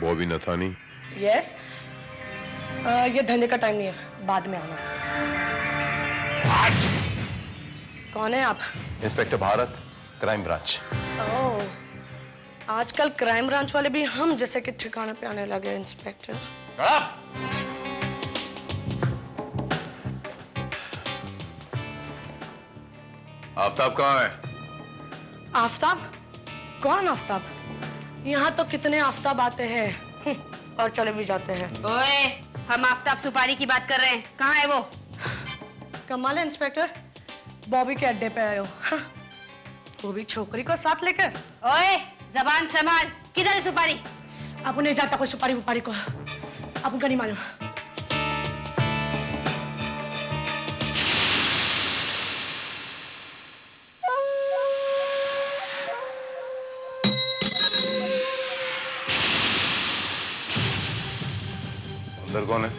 बॉबी नथानी. यस ये धंधे का टाइम नहीं है, बाद में आना. कौन है आप? Inspector Bharat, crime branch. Oh, आजकल क्राइम ब्रांच वाले भी हम जैसे कि ठिकाने पे आने लगे. इंस्पेक्टर आफ्ताब कहाँ है? आफ्ताब? कौन आफ्ताब? यहाँ तो कितने आफ्ताब आते हैं और चले भी जाते हैं. ओए, हम आफ्ताब सुपारी की बात कर रहे हैं. कहाँ है वो? कमाल है इंस्पेक्टर, बॉबी के अड्डे पे आए हो. वो भी छोकरी को साथ लेकर. ओए, जबान संभाल. किधर है सुपारी? आप उन्हें जाता कोई सुपारी उपारी को, आप उनका नहीं मालूम. अंदर कौन है?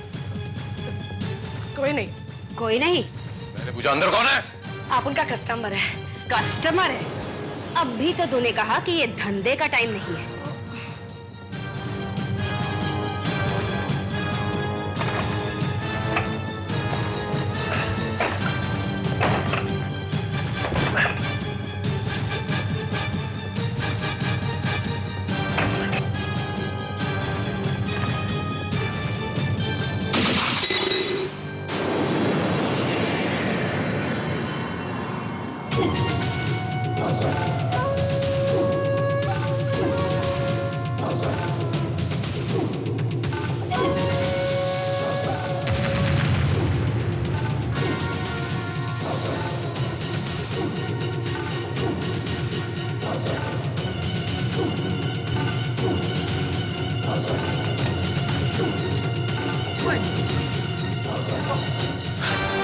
कोई नहीं. कोई नहीं? मैंने पूछा अंदर कौन है? आप उनका कस्टमर है. कस्टमर है? अब भी तो तूने कहा कि ये धंधे का टाइम नहीं है.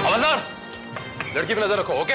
हवलदार, लड़की पे नजर रखो. ओके?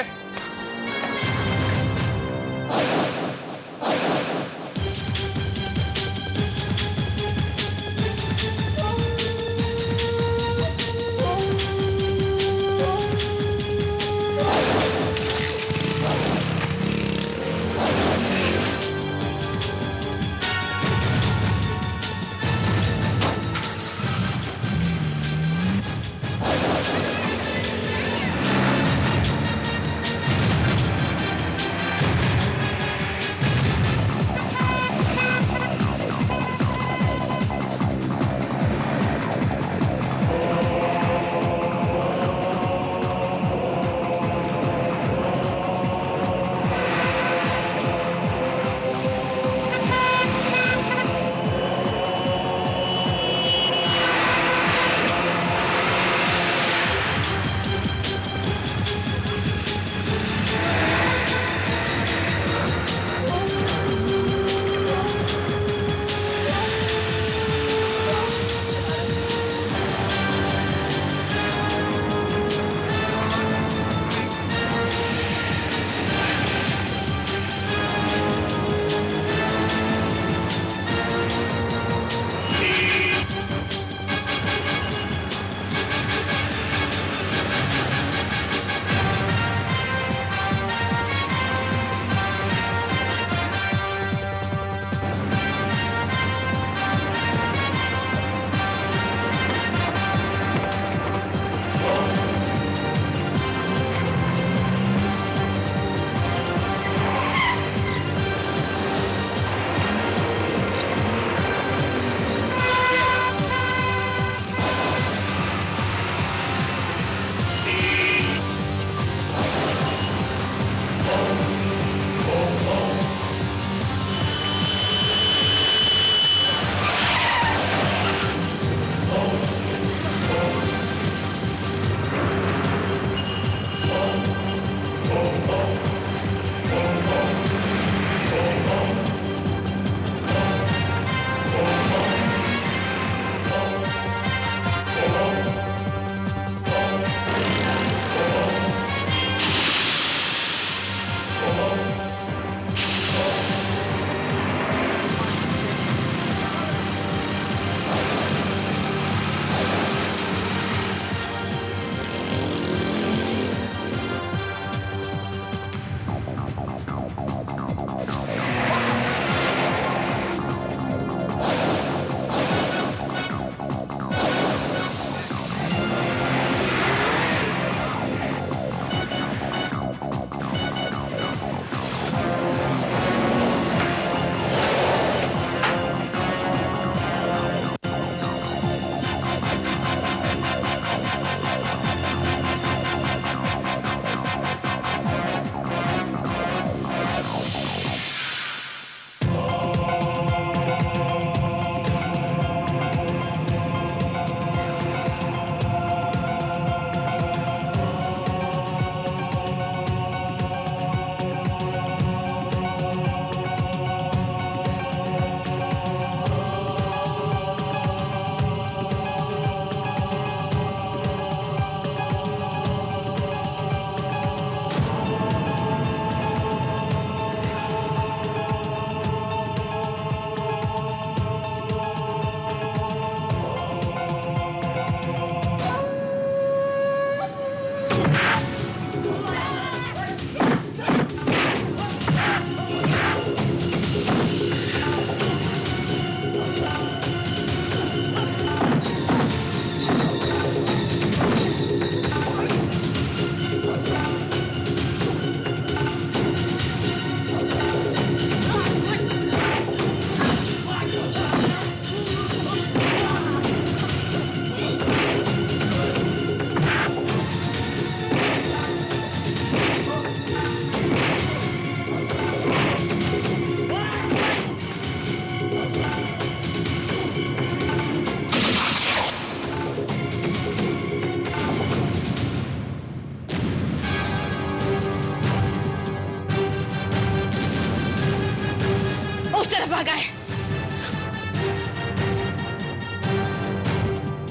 भागा है।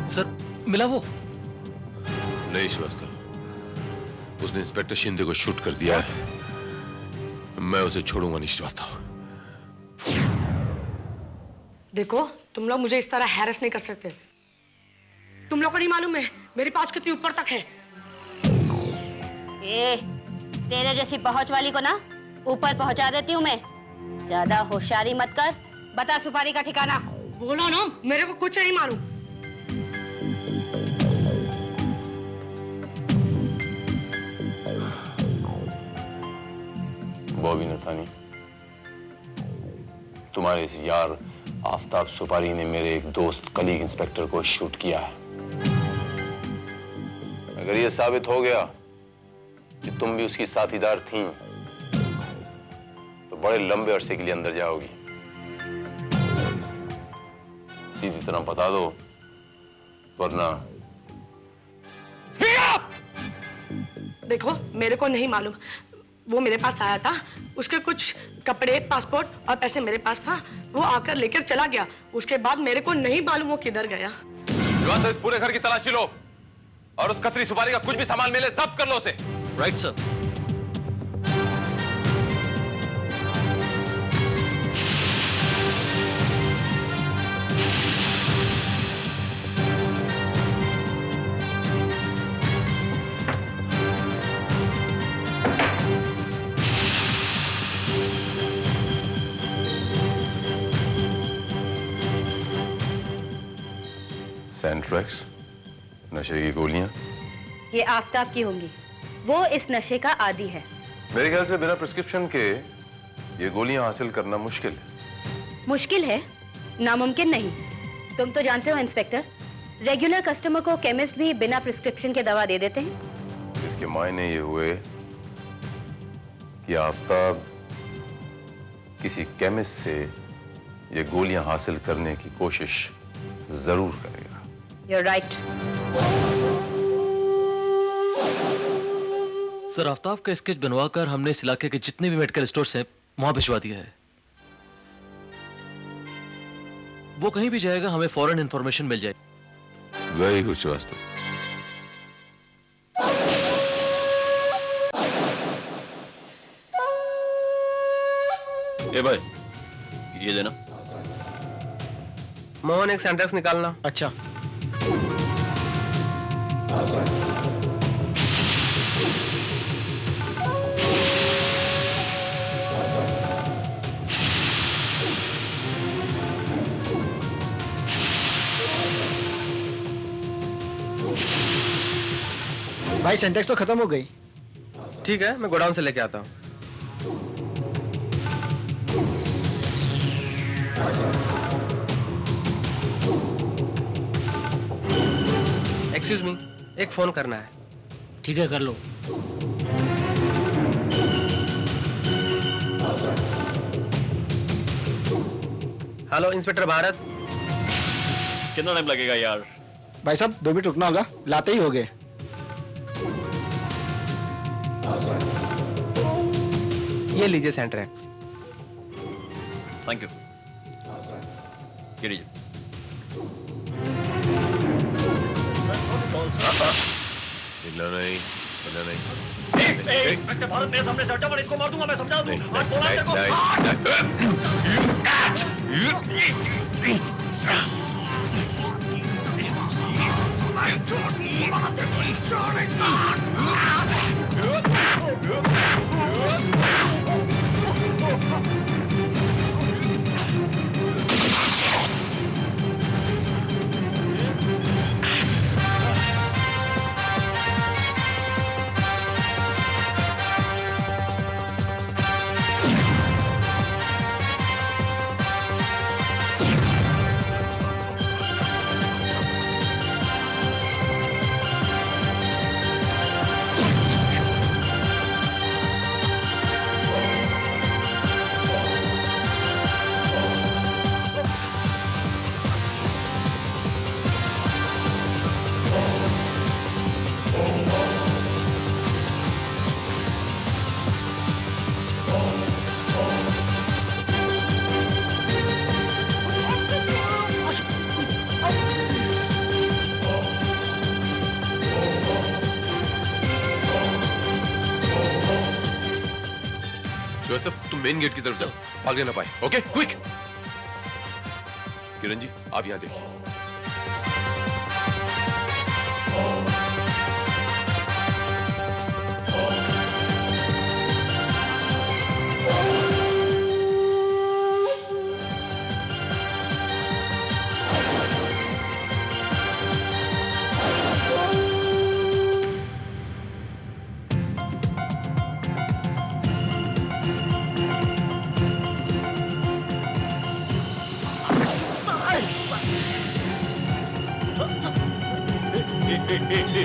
सर मिला वो? नहीं श्रीवास्तव, उसने इंस्पेक्टर शिंदे को शूट कर दिया है। मैं उसे छोड़ूंगा नहीं श्रीवास्तव। देखो तुम लोग मुझे इस तरह हैरेस नहीं कर सकते। तुम लोग को नहीं मालूम है मेरी पहुंच कितनी ऊपर तक है। तेरे जैसी पहुंच वाली को ना ऊपर पहुंचा देती हूँ मैं। ज्यादा होशियारी मत कर। बता सुपारी का ठिकाना। बोलो ना, मेरे को कुछ नहीं मालूम। बॉबी नथानी, तुम्हारे इस यार आफताब सुपारी ने मेरे एक दोस्त कलीग इंस्पेक्टर को शूट किया है। अगर यह साबित हो गया कि तुम भी उसकी साथीदार थीं, तो बड़े लंबे अरसे के लिए अंदर जाओगी। सीधी तरह बता दो, वरना। देखो मेरे को नहीं मालूम। वो मेरे पास आया था, उसके कुछ कपड़े, पासपोर्ट और पैसे मेरे पास था। वो आकर लेकर चला गया। उसके बाद मेरे को नहीं मालूम वो किधर गया। तो इस पूरे घर की तलाशी लो और उस कतरी सुपारी का कुछ भी सामान मिले सब कर लो उसे। Right sir. सैंट्रेक्स, नशे की गोलियां। ये आफताब की होंगी। वो इस नशे का आदी है। मेरे ख्याल से बिना प्रिस्क्रिप्शन के ये गोलियां हासिल करना मुश्किल है। मुश्किल है, नामुमकिन नहीं। तुम तो जानते हो इंस्पेक्टर, रेगुलर कस्टमर को केमिस्ट भी बिना प्रिस्क्रिप्शन के दवा दे देते हैं। इसके मायने ये हुए कि आफताब किसी केमिस्ट से ये गोलियां हासिल करने की कोशिश जरूर करेगा। You're right. सर आफ्ताब का स्केच बनवाकर हमने इस इलाके के जितने भी मेडिकल स्टोर्स हैं वहां भिजवा दिया है। वो कहीं भी जाएगा हमें फौरन इंफॉर्मेशन मिल जाएगी। Very good Srivastava. ए भाई, ये देना। मोहन एक सेंटेक्स निकालना। अच्छा। भाई सेंटेक्स तो खत्म हो गई। ठीक है, मैं गोडाउन से लेके आता हूँ। एक्सक्यूज मी, एक फोन करना है। ठीक है, कर लो। Hello inspector Bharat. कितना टाइम लगेगा यार? भाई साहब 2 मिनट रुकना होगा, लाते ही हो गए। ये लीजिए सेंट्रेक्स। Thank you. ये लीजिए। हिलना नहीं, हिलना नहीं। इंस्पेक्टर भारत मेरे सामने से हटा, वरना इसको मार दूंगा। मैं समझा दूं। आज बोला तेरे को। मेन गेट की तरफ जाओ, भागने ना पाए। Okay, quick. किरण जी, आप यहां देखिए।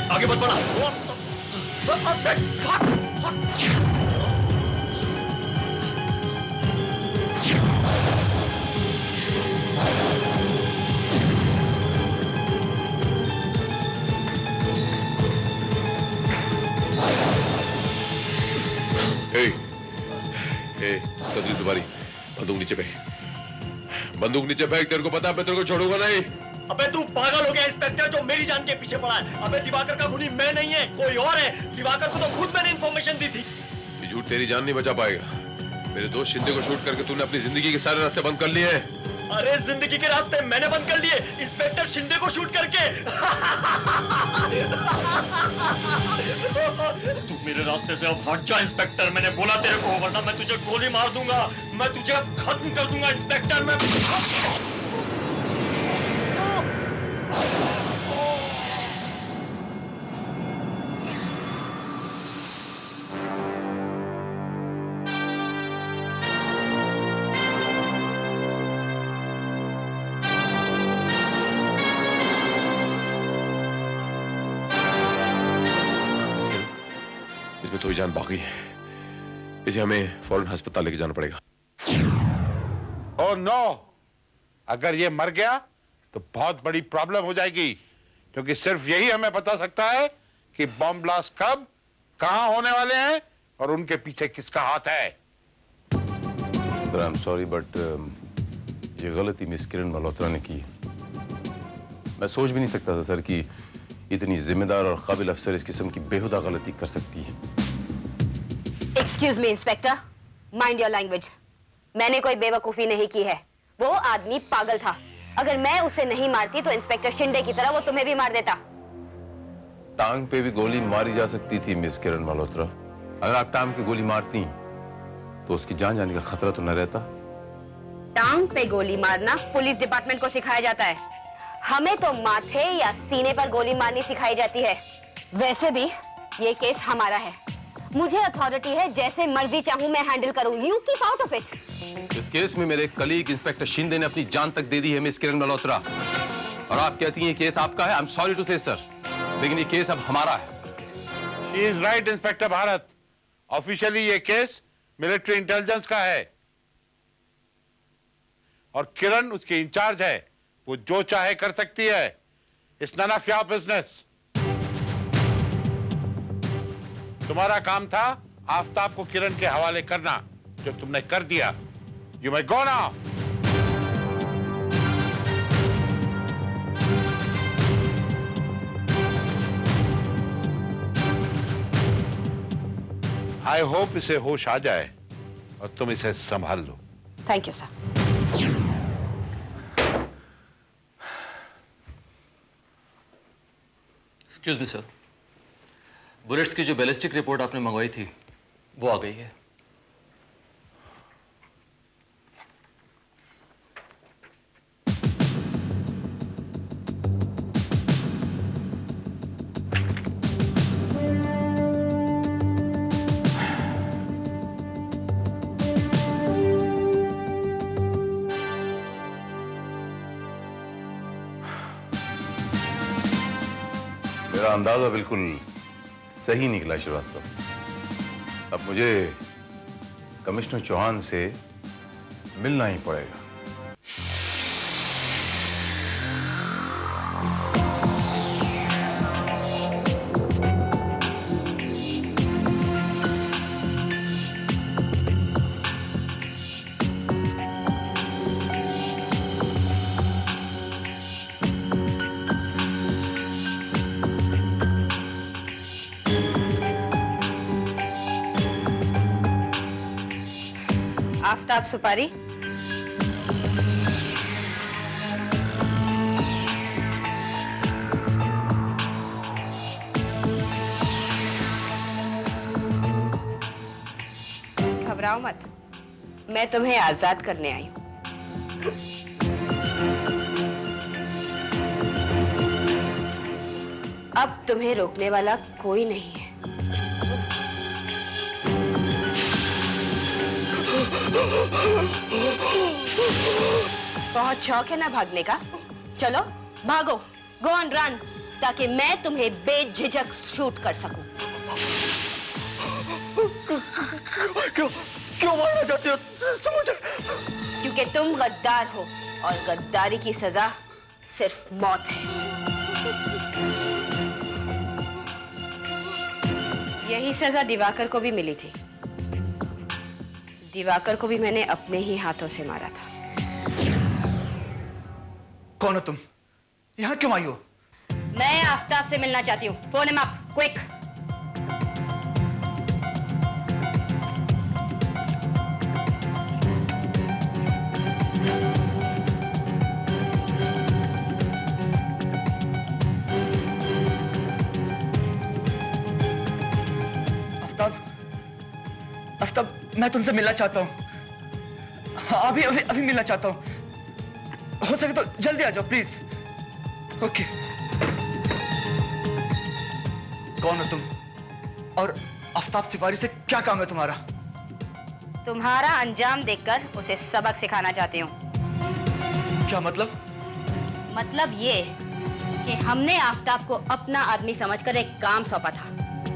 आगे मत बढ़ा। कदरी तुम्हारी, बंदूक नीचे फेंक, बंदूक नीचे फेंक। तेरे को पता है मैं तेरे को छोड़ूंगा नहीं। अबे तू पागल हो गया इंस्पेक्टर, जो मेरी जान के पीछे पड़ा है। अबे दिवाकर का खूनी मैं नहीं है, कोई और है। दिवाकर को तो खुद मैंने इन्फॉर्मेशन दी थी। ये झूठ तेरी जान नहीं बचा पाएगा। मेरे दोस्त शिंदे को शूट करके तूने अपनी जिंदगी के सारे रास्ते बंद कर लिए हैं। अरे जिंदगी के रास्ते मैंने बंद कर लिए, इंस्पेक्टर शिंदे को शूट करके। तू मेरे रास्ते से अब हट जा इंस्पेक्टर, मैंने बोला तेरे को, वरना मैं तुझे गोली मार दूंगा, मैं तुझे अब खत्म कर दूंगा इंस्पेक्टर। मैं इसमें थोड़ी जान बाकी है, इसे हमें फौरन अस्पताल लेके जाना पड़ेगा। ओह नो, अगर ये मर गया तो बहुत बड़ी प्रॉब्लम हो जाएगी, क्योंकि सिर्फ यही हमें बता सकता है कि बॉम्ब ब्लास्ट कब, कहां होने वाले हैं और उनके पीछे किसका हाथ है। Sir I am sorry but ये गलती मिस किरण मल्होत्रा ने की। मैं सोच भी नहीं सकता था सर कि इतनी जिम्मेदार और काबिल अफसर इस किस्म की बेहुदा गलती कर सकती है। Excuse me inspector, mind your language. मैंने कोई बेवकूफी नहीं की है, वो आदमी पागल था। अगर मैं उसे नहीं मारती तो इंस्पेक्टर शिंदे की तरह वो तुम्हें भी मार देता। टांग पे भी गोली मारी जा सकती थी मिस किरण मल्होत्रा। अगर आप टांग पे गोली मारती तो उसकी जान जाने का खतरा तो न रहता। टांग पे गोली मारना पुलिस डिपार्टमेंट को सिखाया जाता है, हमें तो माथे या सीने पर गोली मारनी सिखाई जाती है। वैसे भी ये केस हमारा है, मुझे अथॉरिटी है, जैसे मर्जी चाहूं मैं हैंडल करूं। You keep out of it. इस केस में मेरे कलीग इंस्पेक्टर शिंदे ने अपनी जान तक दे दी है मिस किरण मल्होत्रा, और आप कहती हैं केस आपका है। आई एम सॉरी टू से सर, लेकिन ये केस अब हमारा है। She is right inspector Bharat, officially ये केस मिलिट्री इंटेलिजेंस का है और किरण उसके इंचार्ज है, वो जो चाहे कर सकती है। It's none of your business. तुम्हारा काम था आफताब को किरण के हवाले करना, जो तुमने कर दिया। You may go now. I hope इसे होश आ जाए और तुम इसे संभाल लो। Thank you sir. Excuse me sir, bullets की जो बैलिस्टिक रिपोर्ट आपने मंगवाई थी वो आ गई है। मेरा अंदाजा बिल्कुल सही निकला श्रीवास्तव। अब मुझे कमिश्नर चौहान से मिलना ही पड़ेगा। आफ्ताब सुपारी। घबराओ मत, मैं तुम्हें आजाद करने आई हूं। अब तुम्हें रोकने वाला कोई नहीं है। बहुत शौक है ना भागने का? चलो भागो, गो ऑन रन, ताकि मैं तुम्हें बेझिझक शूट कर सकूं। क्यों मारना चाहती हो तुम मुझे? क्योंकि तुम गद्दार हो और गद्दारी की सजा सिर्फ मौत है। यही सजा दिवाकर को भी मिली थी। दिवाकर को भी मैंने अपने ही हाथों से मारा था। कौन हो तुम? यहाँ क्यों आई हो? मैं आफ्ताब से मिलना चाहती हूँ। Phone him up, quick. Aftab, मैं तुमसे मिलना चाहता हूँ। हाँ, अभी अभी अभी मिलना चाहता हूँ। हो सके तो जल्दी आ जाओ प्लीज। ओके। कौन हो तुम? और आफ्ताब सिपारी से क्या काम है तुम्हारा? तुम्हारा अंजाम देखकर उसे सबक सिखाना चाहती हूँ। क्या मतलब? मतलब ये कि हमने आफ्ताब को अपना आदमी समझकर एक काम सौंपा था,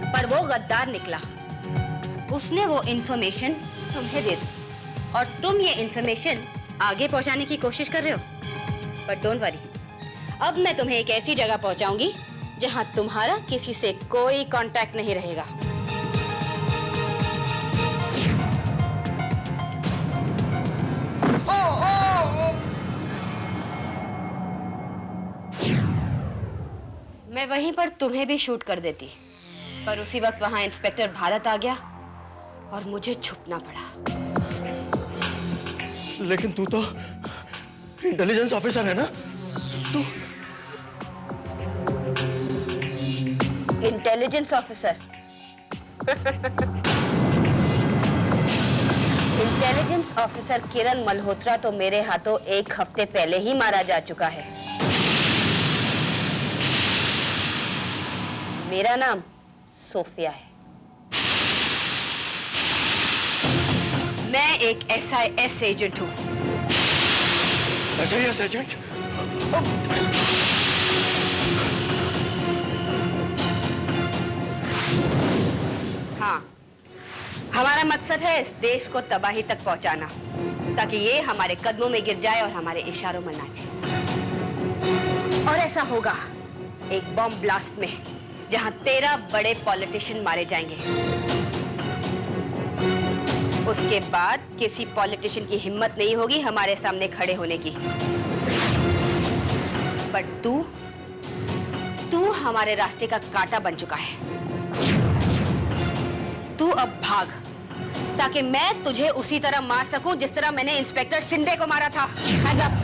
पर वो गद्दार निकला। उसने वो इंफॉर्मेशन तुम्हें दे दी और तुम ये इंफॉर्मेशन आगे पहुंचाने की कोशिश कर रहे हो। बट डोंट वरी, अब मैं तुम्हें एक ऐसी जगह पहुंचाऊंगी जहां तुम्हारा किसी से कोई कांटेक्ट नहीं रहेगा। मैं वहीं पर तुम्हें भी शूट कर देती, पर उसी वक्त वहां इंस्पेक्टर भारत आ गया और मुझे छुपना पड़ा। लेकिन तू तो इंटेलिजेंस ऑफिसर है ना? तू इंटेलिजेंस ऑफिसर? इंटेलिजेंस ऑफिसर किरण मल्होत्रा तो मेरे हाथों एक हफ्ते पहले ही मारा जा चुका है। मेरा नाम सोफिया है। मैं एक SIS एजेंट हूं। SIS agent? हाँ, हमारा मकसद है इस देश को तबाही तक पहुंचाना, ताकि ये हमारे कदमों में गिर जाए और हमारे इशारों में नाचे। और ऐसा होगा एक बम ब्लास्ट में, जहां 13 बड़े पॉलिटिशियन मारे जाएंगे। उसके बाद किसी पॉलिटिशियन की हिम्मत नहीं होगी हमारे सामने खड़े होने की। बट तू हमारे रास्ते का कांटा बन चुका है। तू अब भाग, ताकि मैं तुझे उसी तरह मार सकूं जिस तरह मैंने इंस्पेक्टर शिंदे को मारा था। Hands up!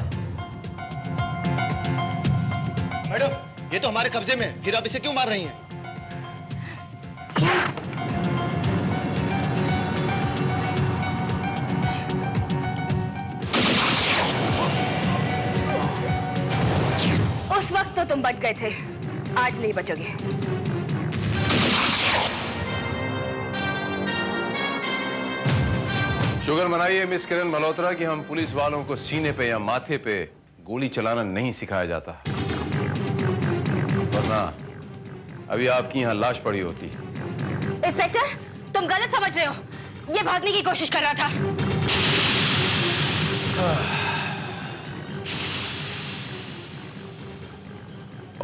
मैडम, ये तो हमारे कब्जे में है, फिर आप इसे क्यों मार रही हैं? उस वक्त तो तुम बच गए थे, आज नहीं बचोगे। शुगर मनाइए मिस किरण मल्होत्रा कि हम पुलिस वालों को सीने पे या माथे पे गोली चलाना नहीं सिखाया जाता, वरना अभी आपकी यहाँ लाश पड़ी होती। इंस्पेक्टर, तुम गलत समझ रहे हो। ये भागने की कोशिश कर रहा था।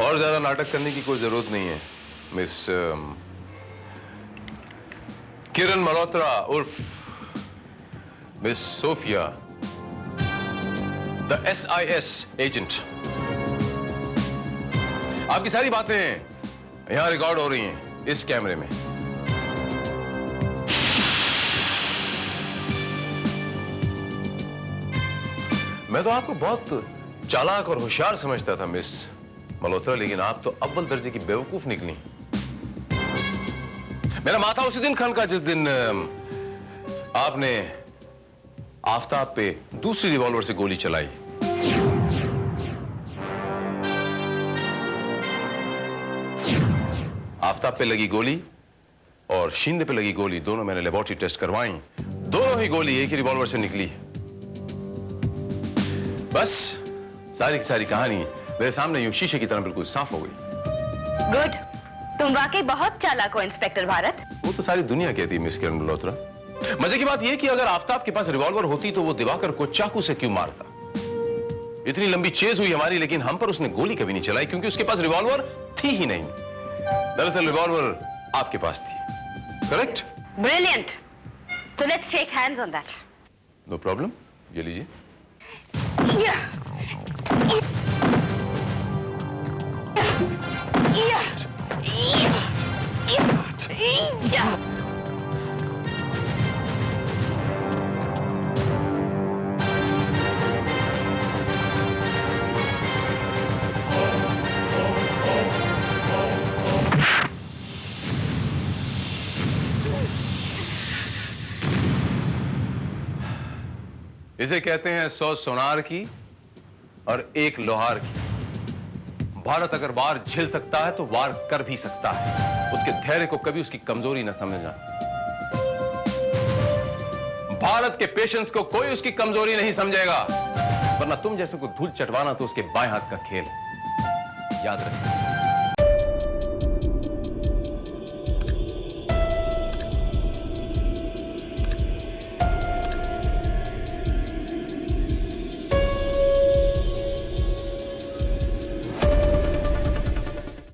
और ज्यादा नाटक करने की कोई जरूरत नहीं है मिस किरण मल्होत्रा उर्फ miss Sophia, the SIS agent. आपकी सारी बातें यहां रिकॉर्ड हो रही हैं इस कैमरे में। मैं तो आपको बहुत चालाक और होशियार समझता था मिस मल्होत्रा, लेकिन आप तो अव्वल दर्जे की बेवकूफ निकली। मेरा माथा उसी दिन खनका जिस दिन आपने आफताब पे दूसरी रिवॉल्वर से गोली चलाई। आफताब पे लगी गोली और शिंदे पे लगी गोली, दोनों मैंने लेबोरेटरी टेस्ट करवाई, दोनों ही गोली एक ही रिवॉल्वर से निकली। बस सारी की सारी कहानी मेरे सामने यूं शीशे की तरह बिल्कुल साफ हो गई। गुड, तुम वाकई बहुत चालाक हो इंस्पेक्टर भारत। वो तो सारी दुनिया कहती है मिस किरण मल्होत्रा। मजे की बात यह कि अगर आफताब के पास रिवॉल्वर होती तो वो दिवाकर को चाकू से क्यों मारता? इतनी लंबी चेज हुई हमारी, लेकिन हम पर उसने गोली कभी नहीं चलाई क्योंकि उसके पास रिवॉल्वर थी ही नहीं। दरअसल रिवॉल्वर आपके पास थी, करेक्ट? ब्रिलियंट। तो let's shake hands on that. No problem, ये लीजिए। इसे कहते हैं 100 सोनार की और 1 लोहार की। भारत अगर वार झेल सकता है तो वार कर भी सकता है। उसके धैर्य को कभी उसकी कमजोरी न समझना। भारत के पेशेंस को कोई उसकी कमजोरी नहीं समझेगा, वरना तुम जैसे को धूल चटवाना तो उसके बाएं हाथ का खेल। याद रखना।